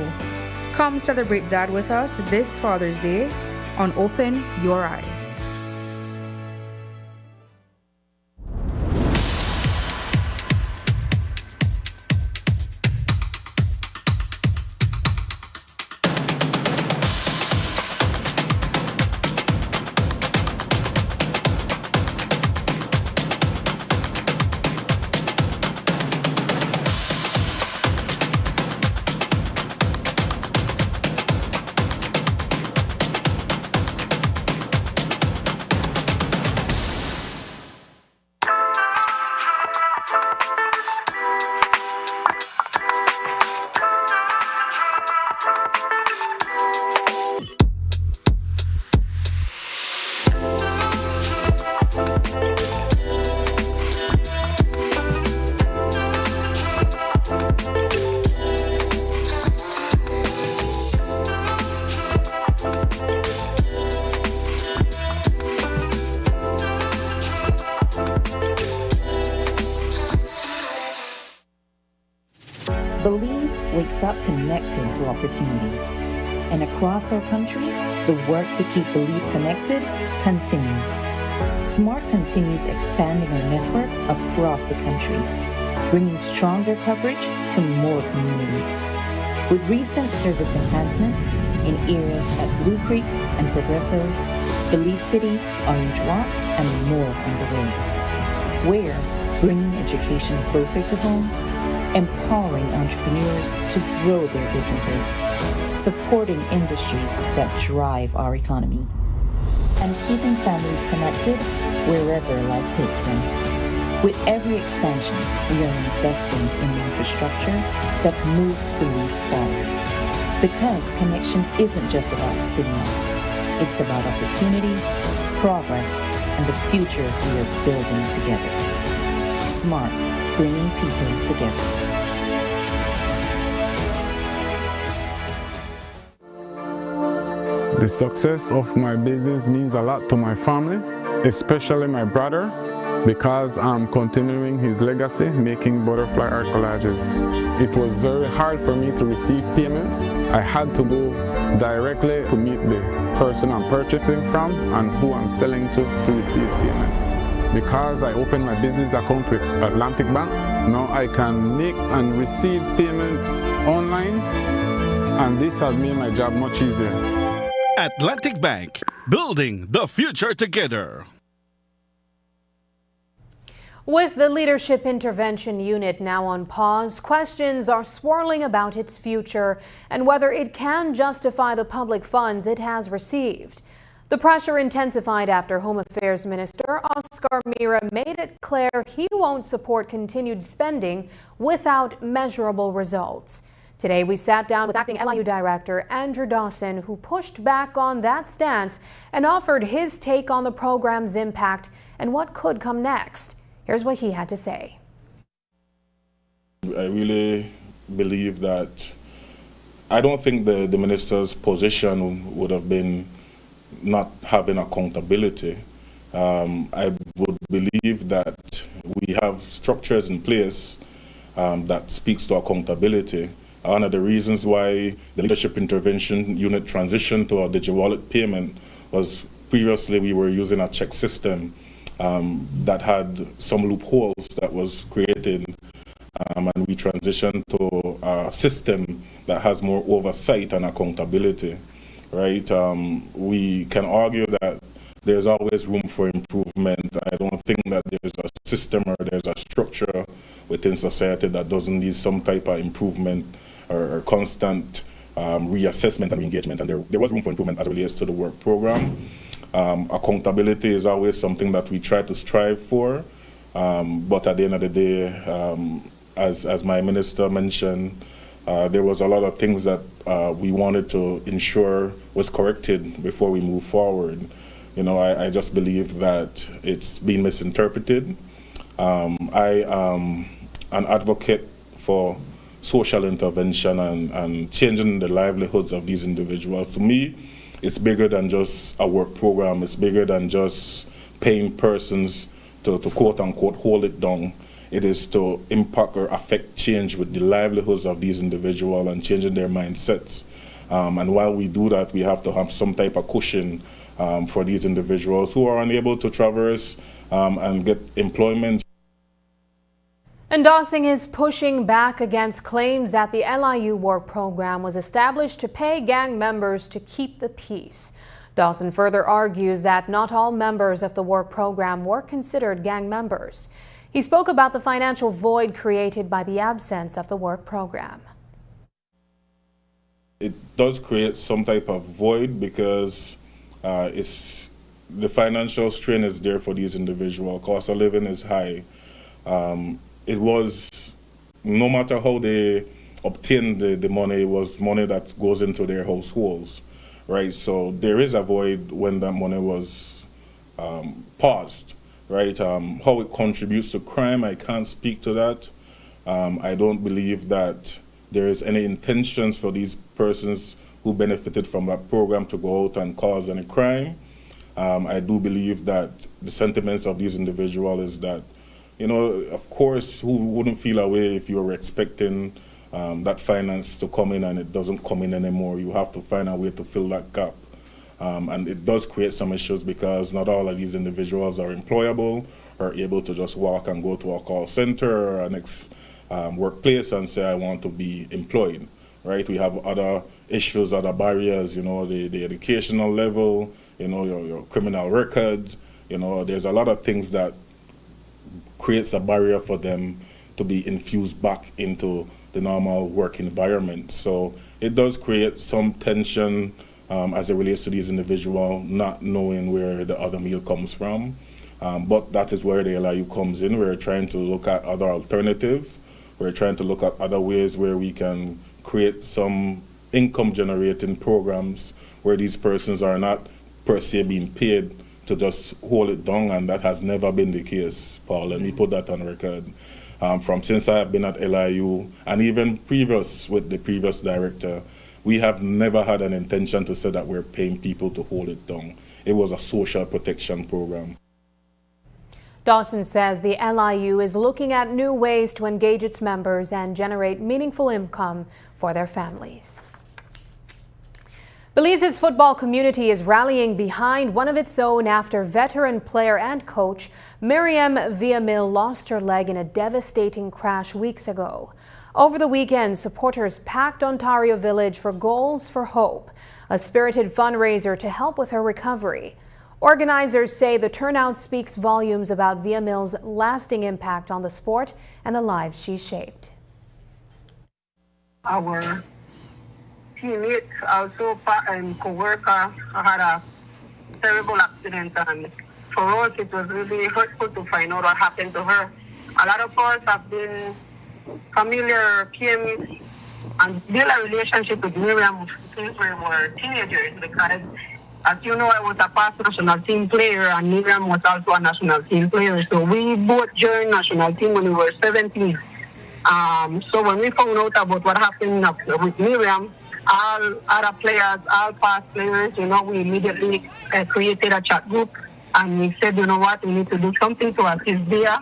Come celebrate Dad with us this Father's Day on Open Your Eyes. Belize wakes up connected to opportunity. And across our country, the work to keep Belize connected continues. SMART continues expanding our network across the country, bringing stronger coverage to more communities. With recent service enhancements in areas at Blue Creek and Progresso, Belize City, Orange Walk, and more on the way. We're bringing education closer to home, empowering entrepreneurs to grow their businesses, supporting industries that drive our economy, and keeping families connected wherever life takes them. With every expansion, we are investing in the infrastructure that moves Belize forward. Because connection isn't just about signal, it's about opportunity, progress, and the future we are building together. SMART, bringing people together. The success of my business means a lot to my family, especially my brother, because I'm continuing his legacy, making butterfly art collages. It was very hard for me to receive payments. I had to go directly to meet the person I'm purchasing from and who I'm selling to receive payment. Because I opened my business account with Atlantic Bank, now I can make and receive payments online, and this has made my job much easier. Atlantic Bank, building the future together. With the Leadership Intervention Unit now on pause, questions are swirling about its future and whether it can justify the public funds it has received. The pressure intensified after Home Affairs Minister Oscar Mira made it clear he won't support continued spending without measurable results. Today we sat down with Acting LIU Director Andrew Dawson, who pushed back on that stance and offered his take on the program's impact and what could come next. Here's what he had to say. I really believe that I don't think the minister's position would have been not having accountability. I would believe that we have structures in place that speaks to accountability. One of the reasons why the Leadership Intervention Unit transitioned to a DigiWallet payment was previously we were using a check system that had some loopholes that was created, and we transitioned to a system that has more oversight and accountability, right? We can argue that there's always room for improvement. I don't think that there's a system or there's a structure within society that doesn't need some type of improvement or constant reassessment and engagement, and there was room for improvement as it relates to the work program. Accountability is always something that we try to strive for, but at the end of the day, as my minister mentioned, there was a lot of things that we wanted to ensure was corrected before we move forward. You know, I just believe that it's been misinterpreted. I am an advocate for social intervention and changing the livelihoods of these individuals. To me, it's bigger than just a work program. It's bigger than just paying persons to quote unquote hold it down. It is to impact or affect change with the livelihoods of these individuals and changing their mindsets. And while we do that, we have to have some type of cushion for these individuals who are unable to traverse and get employment. And Dawson is pushing back against claims that the LIU work program was established to pay gang members to keep the peace. Dawson further argues that not all members of the work program were considered gang members. He spoke about the financial void created by the absence of the work program. It does create some type of void because the financial strain is there for these individuals. Cost of living is high. It was, no matter how they obtained the money, it was money that goes into their households, right? So there is a void when that money was paused, right? How it contributes to crime, I can't speak to that. I don't believe that there is any intentions for these persons who benefited from that program to go out and cause any crime. I do believe that the sentiments of these individuals is that, you know, of course, who wouldn't feel a way if you were expecting that finance to come in and it doesn't come in anymore. You have to find a way to fill that gap. And it does create some issues because not all of these individuals are employable or able to just walk and go to a call center or a next workplace and say, I want to be employed, right? We have other issues, other barriers, the educational level, your criminal records, there's a lot of things that creates a barrier for them to be infused back into the normal work environment. So it does create some tension as it relates to these individuals not knowing where the other meal comes from. But that is where the LIU comes in. We're trying to look at other alternatives. We're trying to look at other ways where we can create some income generating programs where these persons are not per se being paid to just hold it down, and that has never been the case, Paul. Let me put that on record. From since I have been at LIU, and even previous with the previous director, we have never had an intention to say that we're paying people to hold it down. It was a social protection program. Dawson says the LIU is looking at new ways to engage its members and generate meaningful income for their families. Belize's football community is rallying behind one of its own after veteran player and coach Miriam Villamil lost her leg in a devastating crash weeks ago. Over the weekend, supporters packed Ontario Village for Goals for Hope, a spirited fundraiser to help with her recovery. Organizers say the turnout speaks volumes about Villamil's lasting impact on the sport and the lives she shaped. Our teammates, also co-worker, had a terrible accident, and for us it was really hurtful to find out what happened to her. A lot of us have been familiar, came and built a relationship with Miriam since we were teenagers, because as you know, I was a past national team player and Miriam was also a national team player. So we both joined national team when we were 17. So when we found out about what happened with Miriam, all other players, all past players, we immediately created a chat group, and we said, what, we need to do something to assist there.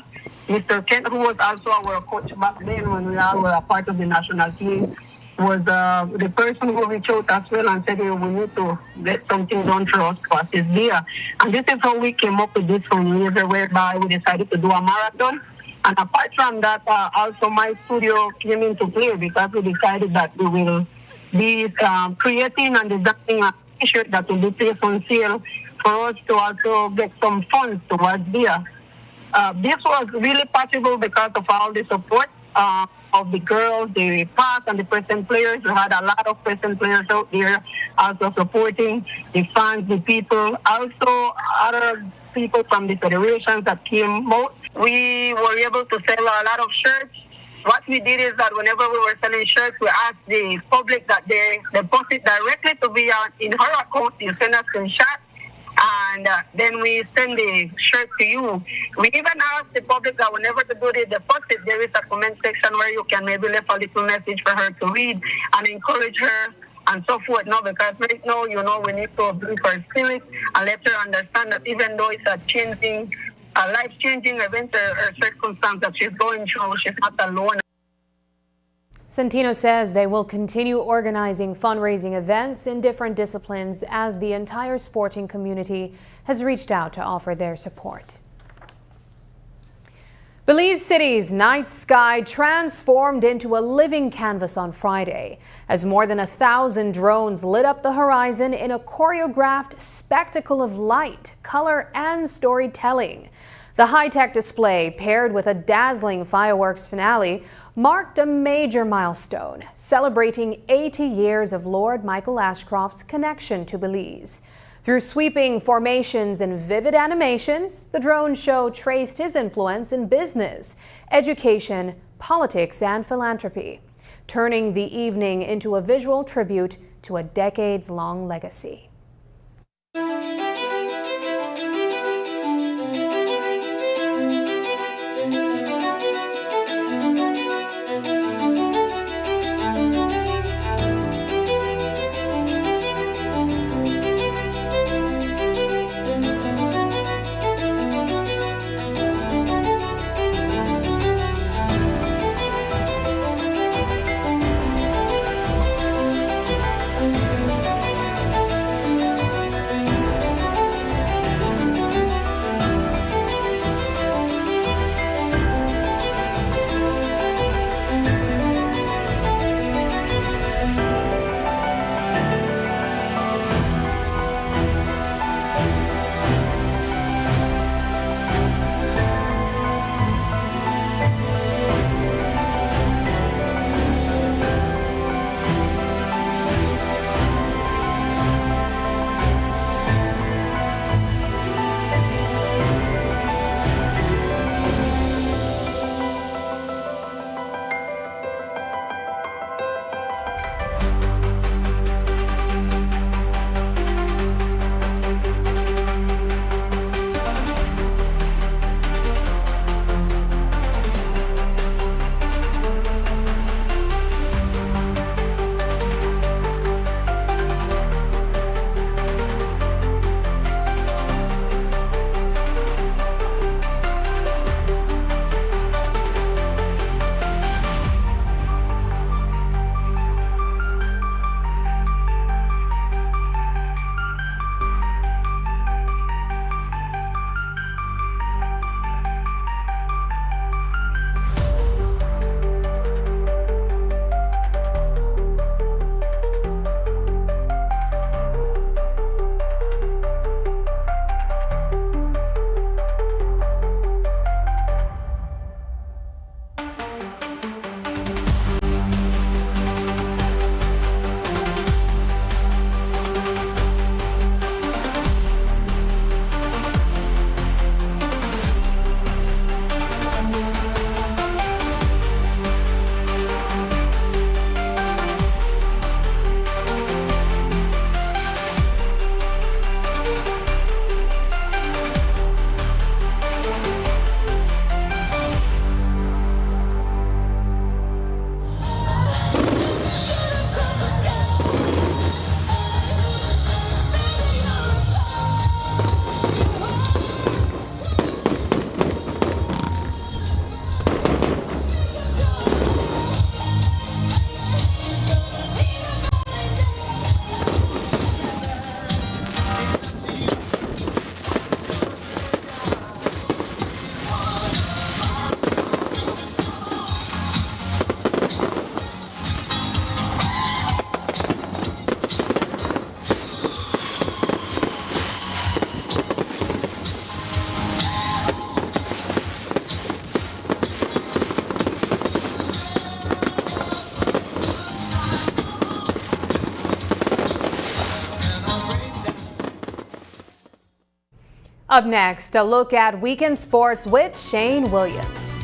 Mr. Kent, who was also our coach back then when we all were a part of the national team, was the person who reached out as well and said, we need to get something done for us to assist there. And this is how we came up with this fundraiser, whereby we decided to do a marathon. And apart from that, also my studio came into play, because we decided that we will be creating and designing a t-shirt that will be placed on sale for us to also get some funds towards there. This was really possible because of all the support of the girls, the past and the present players. We had a lot of present players out there also supporting the fans, the people, also other people from the federations that came out. We were able to sell a lot of shirts. What we did is that whenever we were selling shirts, we asked the public that they deposit directly to be in her account. You send us a screenshot, and then we send the shirt to you. We even asked the public that whenever they do the deposit, there is a comment section where you can maybe leave a little message for her to read and encourage her and so forth. No, because right now, we need to uplift her spirit and let her understand that even though it's a life-changing event or circumstance that she's going through, she's not alone. Centino says they will continue organizing fundraising events in different disciplines as the entire sporting community has reached out to offer their support. Belize City's night sky transformed into a living canvas on Friday as more than 1,000 drones lit up the horizon in a choreographed spectacle of light, color, and storytelling. The high-tech display, paired with a dazzling fireworks finale, marked a major milestone, celebrating 80 years of Lord Michael Ashcroft's connection to Belize. Through sweeping formations and vivid animations, the drone show traced his influence in business, education, politics, and philanthropy, turning the evening into a visual tribute to a decades-long legacy. Up next, a look at weekend sports with Shane Williams.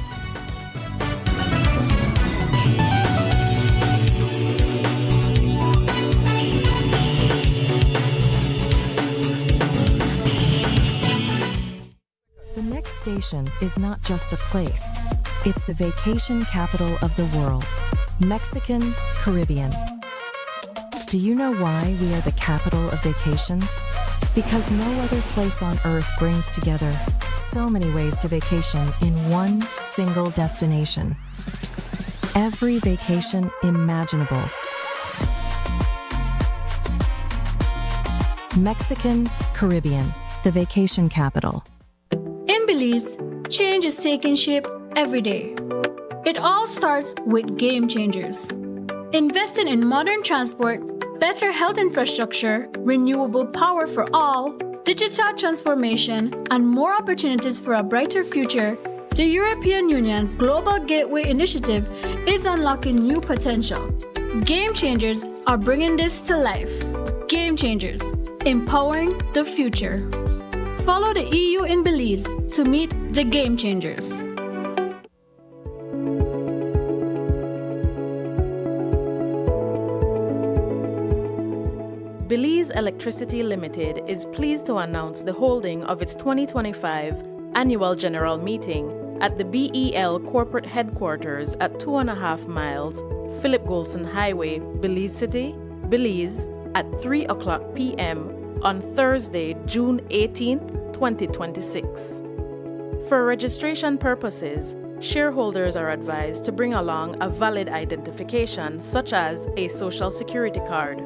The next station is not just a place, it's the vacation capital of the world, Mexican Caribbean. Do you know why we are the capital of vacations? Because no other place on earth brings together so many ways to vacation in one single destination. Every vacation imaginable. Mexican Caribbean, the vacation capital. In Belize, change is taking shape every day. It all starts with Game Changers. Investing in modern transport, better health infrastructure, renewable power for all, digital transformation, and more opportunities for a brighter future, the European Union's Global Gateway Initiative is unlocking new potential. Game Changers are bringing this to life. Game Changers, empowering the future. Follow the EU in Belize to meet the Game Changers. Belize Electricity Limited is pleased to announce the holding of its 2025 Annual General Meeting at the BEL Corporate Headquarters at 2.5 miles Philip Goulson Highway, Belize City, Belize at 3:00 p.m. on Thursday, June 18th, 2026. For registration purposes, shareholders are advised to bring along a valid identification such as a Social Security card.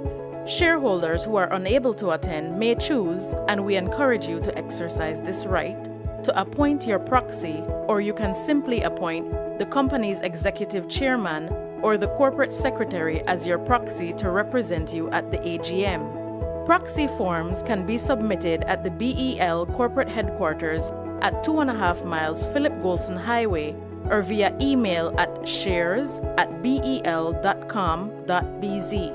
Shareholders who are unable to attend may choose, and we encourage you to exercise this right, to appoint your proxy, or you can simply appoint the company's executive chairman or the corporate secretary as your proxy to represent you at the AGM. Proxy forms can be submitted at the BEL corporate headquarters at 2.5 miles Philip Goulson Highway or via email at shares@bel.com.bz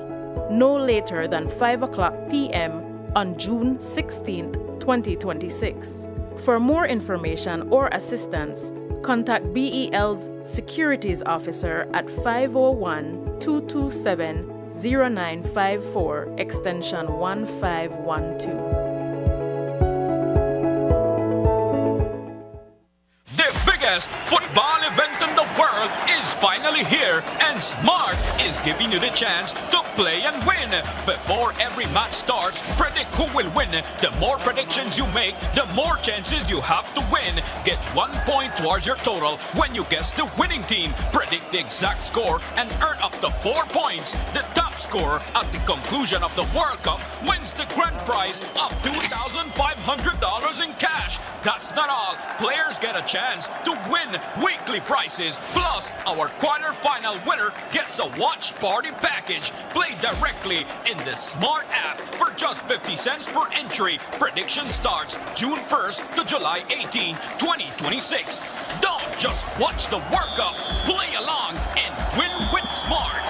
no later than 5:00 p.m. on June 16, 2026. For more information or assistance, contact BEL's Securities Officer at 501-227-0954, extension 1512. The biggest football event in the world is finally here, and Smart is giving you the chance to play and win. Before every match starts, predict who will win. The more predictions you make, the more chances you have to win. Get 1 point towards your total when you guess the winning team. Predict the exact score and earn up to 4 points. The top scorer at the conclusion of the World Cup wins the grand prize of $2,500 in cash. That's not all. Players get a chance to win weekly prizes. Plus, our quarterfinal winner gets a watch party package. Play directly in the Smart app for just 50 cents per entry. Prediction starts June 1st to July 18, 2026. Don't just watch the World Cup. Play along and win with Smart.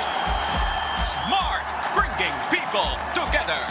Smart, bringing people together.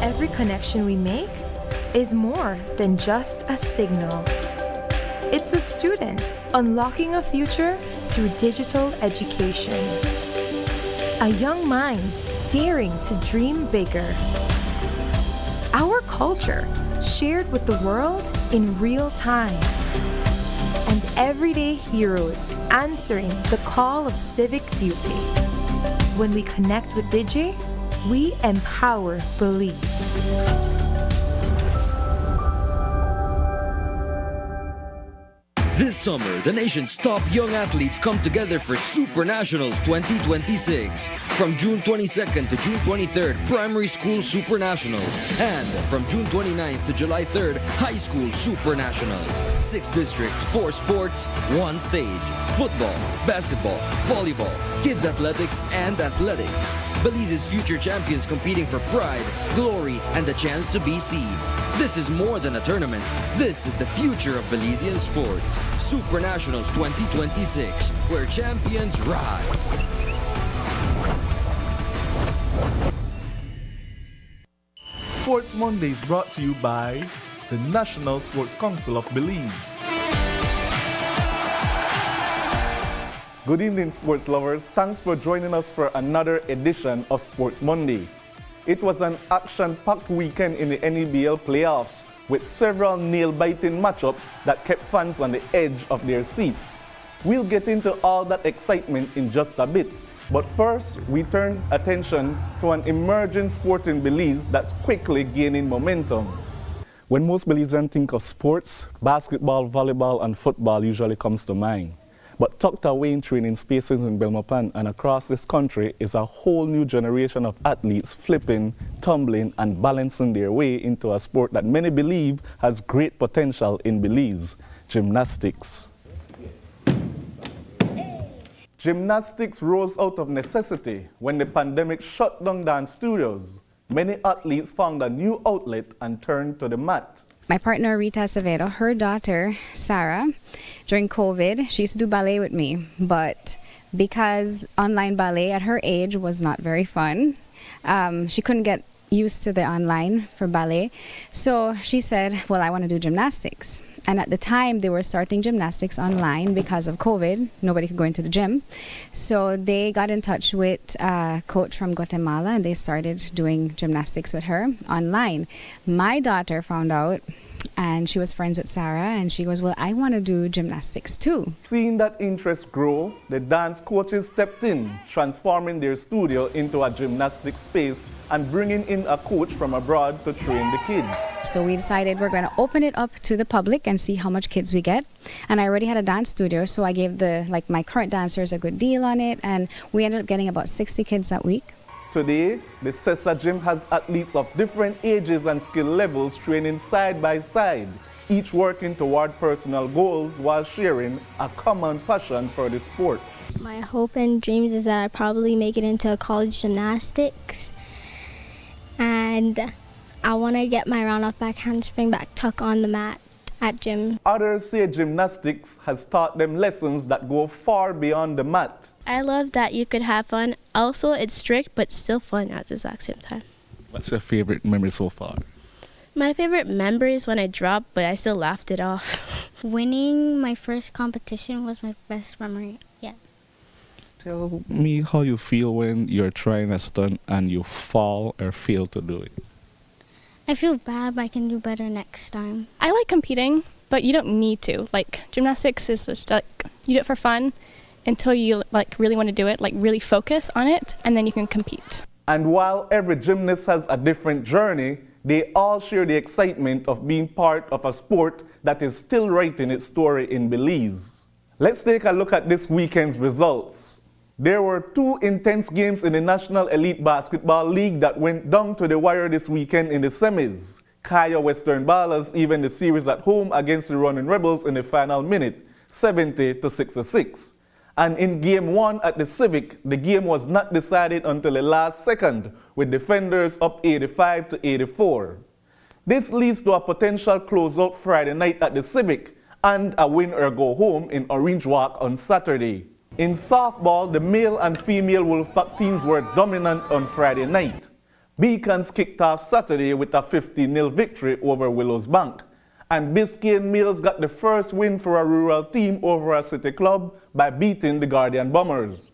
Every connection we make is more than just a signal. It's a student unlocking a future through digital education. A young mind daring to dream bigger. Our culture shared with the world in real time. And everyday heroes answering the call of civic duty. When we connect with Digi, we empower Belize. This summer, the nation's top young athletes come together for Super Nationals 2026. From June 22nd to June 23rd, Primary School Super Nationals. And from June 29th to July 3rd, High School Super Nationals. 6 districts, 4 sports, 1 stage. Football, basketball, volleyball, kids athletics, and athletics. Belize's future champions competing for pride, glory, and the chance to be seen. This is more than a tournament. This is the future of Belizean sports. Super Nationals 2026, where champions ride. Sports Monday is brought to you by the National Sports Council of Belize. Good evening, sports lovers. Thanks for joining us for another edition of Sports Monday. It was an action-packed weekend in the NEBL playoffs with several nail-biting matchups that kept fans on the edge of their seats. We'll get into all that excitement in just a bit, but first we turn attention to an emerging sport in Belize that's quickly gaining momentum. When most Belizeans think of sports, basketball, volleyball, and football usually comes to mind. But tucked away in training spaces in Belmopan and across this country is a whole new generation of athletes flipping, tumbling, and balancing their way into a sport that many believe has great potential in Belize: gymnastics. Gymnastics rose out of necessity when the pandemic shut down dance studios. Many athletes found a new outlet and turned to the mat. My partner, Rita Acevedo, her daughter, Sarah, during COVID, she used to do ballet with me. But because online ballet at her age was not very fun, she couldn't get used to the online for ballet. So she said, well, I want to do gymnastics. And at the time, they were starting gymnastics online because of COVID. Nobody could go into the gym. So they got in touch with a coach from Guatemala, and they started doing gymnastics with her online. My daughter found out, and she was friends with Sarah, and she goes, well, I want to do gymnastics too. Seeing that interest grow, the dance coaches stepped in, transforming their studio into a gymnastics space and bringing in a coach from abroad to train the kids. So we decided we're going to open it up to the public and see how much kids we get. And I already had a dance studio, so I gave my current dancers a good deal on it, and we ended up getting about 60 kids that week. Today, the CESA gym has athletes of different ages and skill levels training side by side, each working toward personal goals while sharing a common passion for the sport. My hope and dreams is that I probably make it into college gymnastics, and I want to get my round off back handspring back tuck on the mat at gym. Others say gymnastics has taught them lessons that go far beyond the mat. I love that you could have fun. Also, it's strict, but still fun at the exact same time. What's your favorite memory so far? My favorite memory is when I dropped, but I still laughed it off. Winning my first competition was my best memory yet. Tell me how you feel when you're trying a stunt and you fall or fail to do it. I feel bad, but I can do better next time. I like competing, but you don't need to. Gymnastics is just you do it for fun until you really want to do it, really focus on it, and then you can compete. And while every gymnast has a different journey, they all share the excitement of being part of a sport that is still writing its story in Belize. Let's take a look at this weekend's results. There were 2 intense games in the National Elite Basketball League that went down to the wire this weekend in the semis. Kaya Western Ballers even the series at home against the Running Rebels in the final minute, 70-66. And in Game 1 at the Civic, the game was not decided until the last second, with defenders up 85-84. This leads to a potential closeout Friday night at the Civic and a win or go home in Orange Walk on Saturday. In softball, the male and female Wolfpack teams were dominant on Friday night. Beacons kicked off Saturday with a 50-0 victory over Willows Bank. And Biscayne Mills got the first win for a rural team over a city club by beating the Guardian Bombers.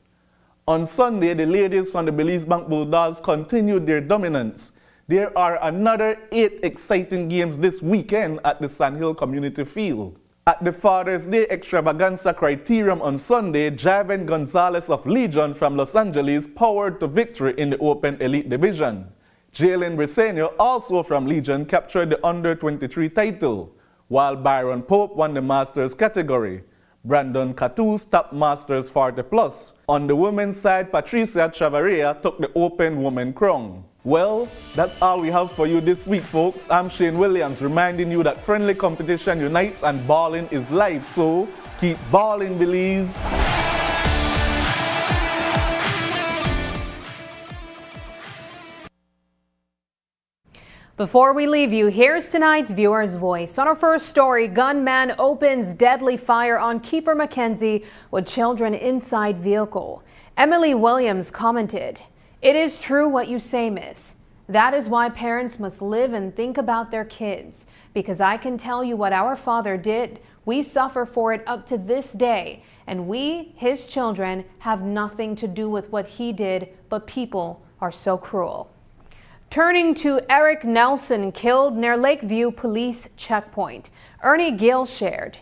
On Sunday, the ladies from the Belize Bank Bulldogs continued their dominance. There are another 8 exciting games this weekend at the Sandhill Community Field. At the Father's Day Extravaganza Criterium on Sunday, Javen Gonzalez of Legion from Los Angeles powered to victory in the Open Elite Division. Jalen Briseño, also from Legion, captured the Under-23 title, while Byron Pope won the Masters category. Brandon Catus topped Masters 40+. On the women's side, Patricia Chavarria took the Open Women crown. Well, that's all we have for you this week, folks. I'm Shane Williams, reminding you that friendly competition unites and balling is life, so keep balling, Belize. Before we leave you, here's tonight's viewer's voice. On our first story, gunman opens deadly fire on Kiefer McKenzie with children inside vehicle. Emily Williams commented, "It is true what you say, miss. That is why parents must live and think about their kids. Because I can tell you what our father did. We suffer for it up to this day. And we, his children, have nothing to do with what he did, but people are so cruel." Turning to Eric Nelson killed near Lakeview Police Checkpoint. Ernie Gill shared,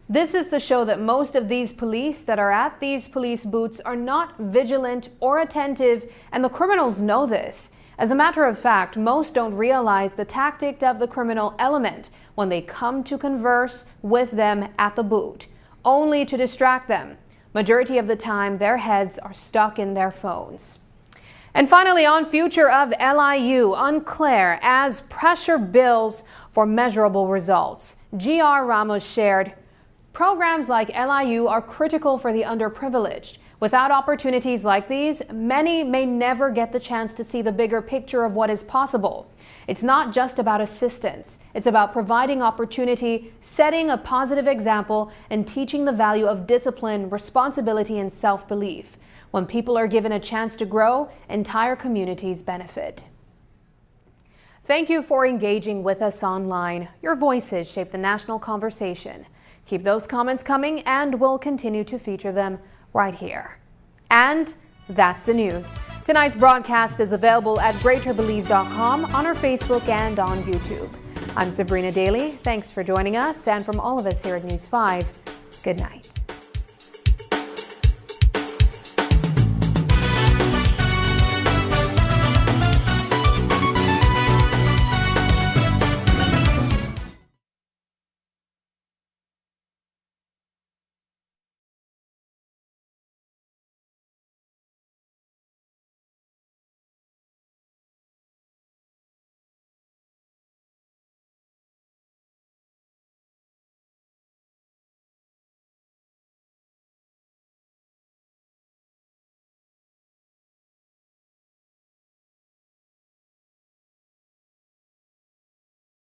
"This is to show that most of these police that are at these police booths are not vigilant or attentive, and the criminals know this. As a matter of fact, most don't realize the tactic of the criminal element when they come to converse with them at the boot, only to distract them. Majority of the time, their heads are stuck in their phones." And finally, on future of LIU, unclear as pressure builds for measurable results. G.R. Ramos shared, "Programs like LIU are critical for the underprivileged. Without opportunities like these, many may never get the chance to see the bigger picture of what is possible. It's not just about assistance. It's about providing opportunity, setting a positive example, and teaching the value of discipline, responsibility, and self-belief. When people are given a chance to grow, entire communities benefit." Thank you for engaging with us online. Your voices shape the national conversation. Keep those comments coming, and we'll continue to feature them right here. And that's the news. Tonight's broadcast is available at greaterbelize.com, on our Facebook, and on YouTube. I'm Sabrina Daly. Thanks for joining us, and from all of us here at News 5, good night.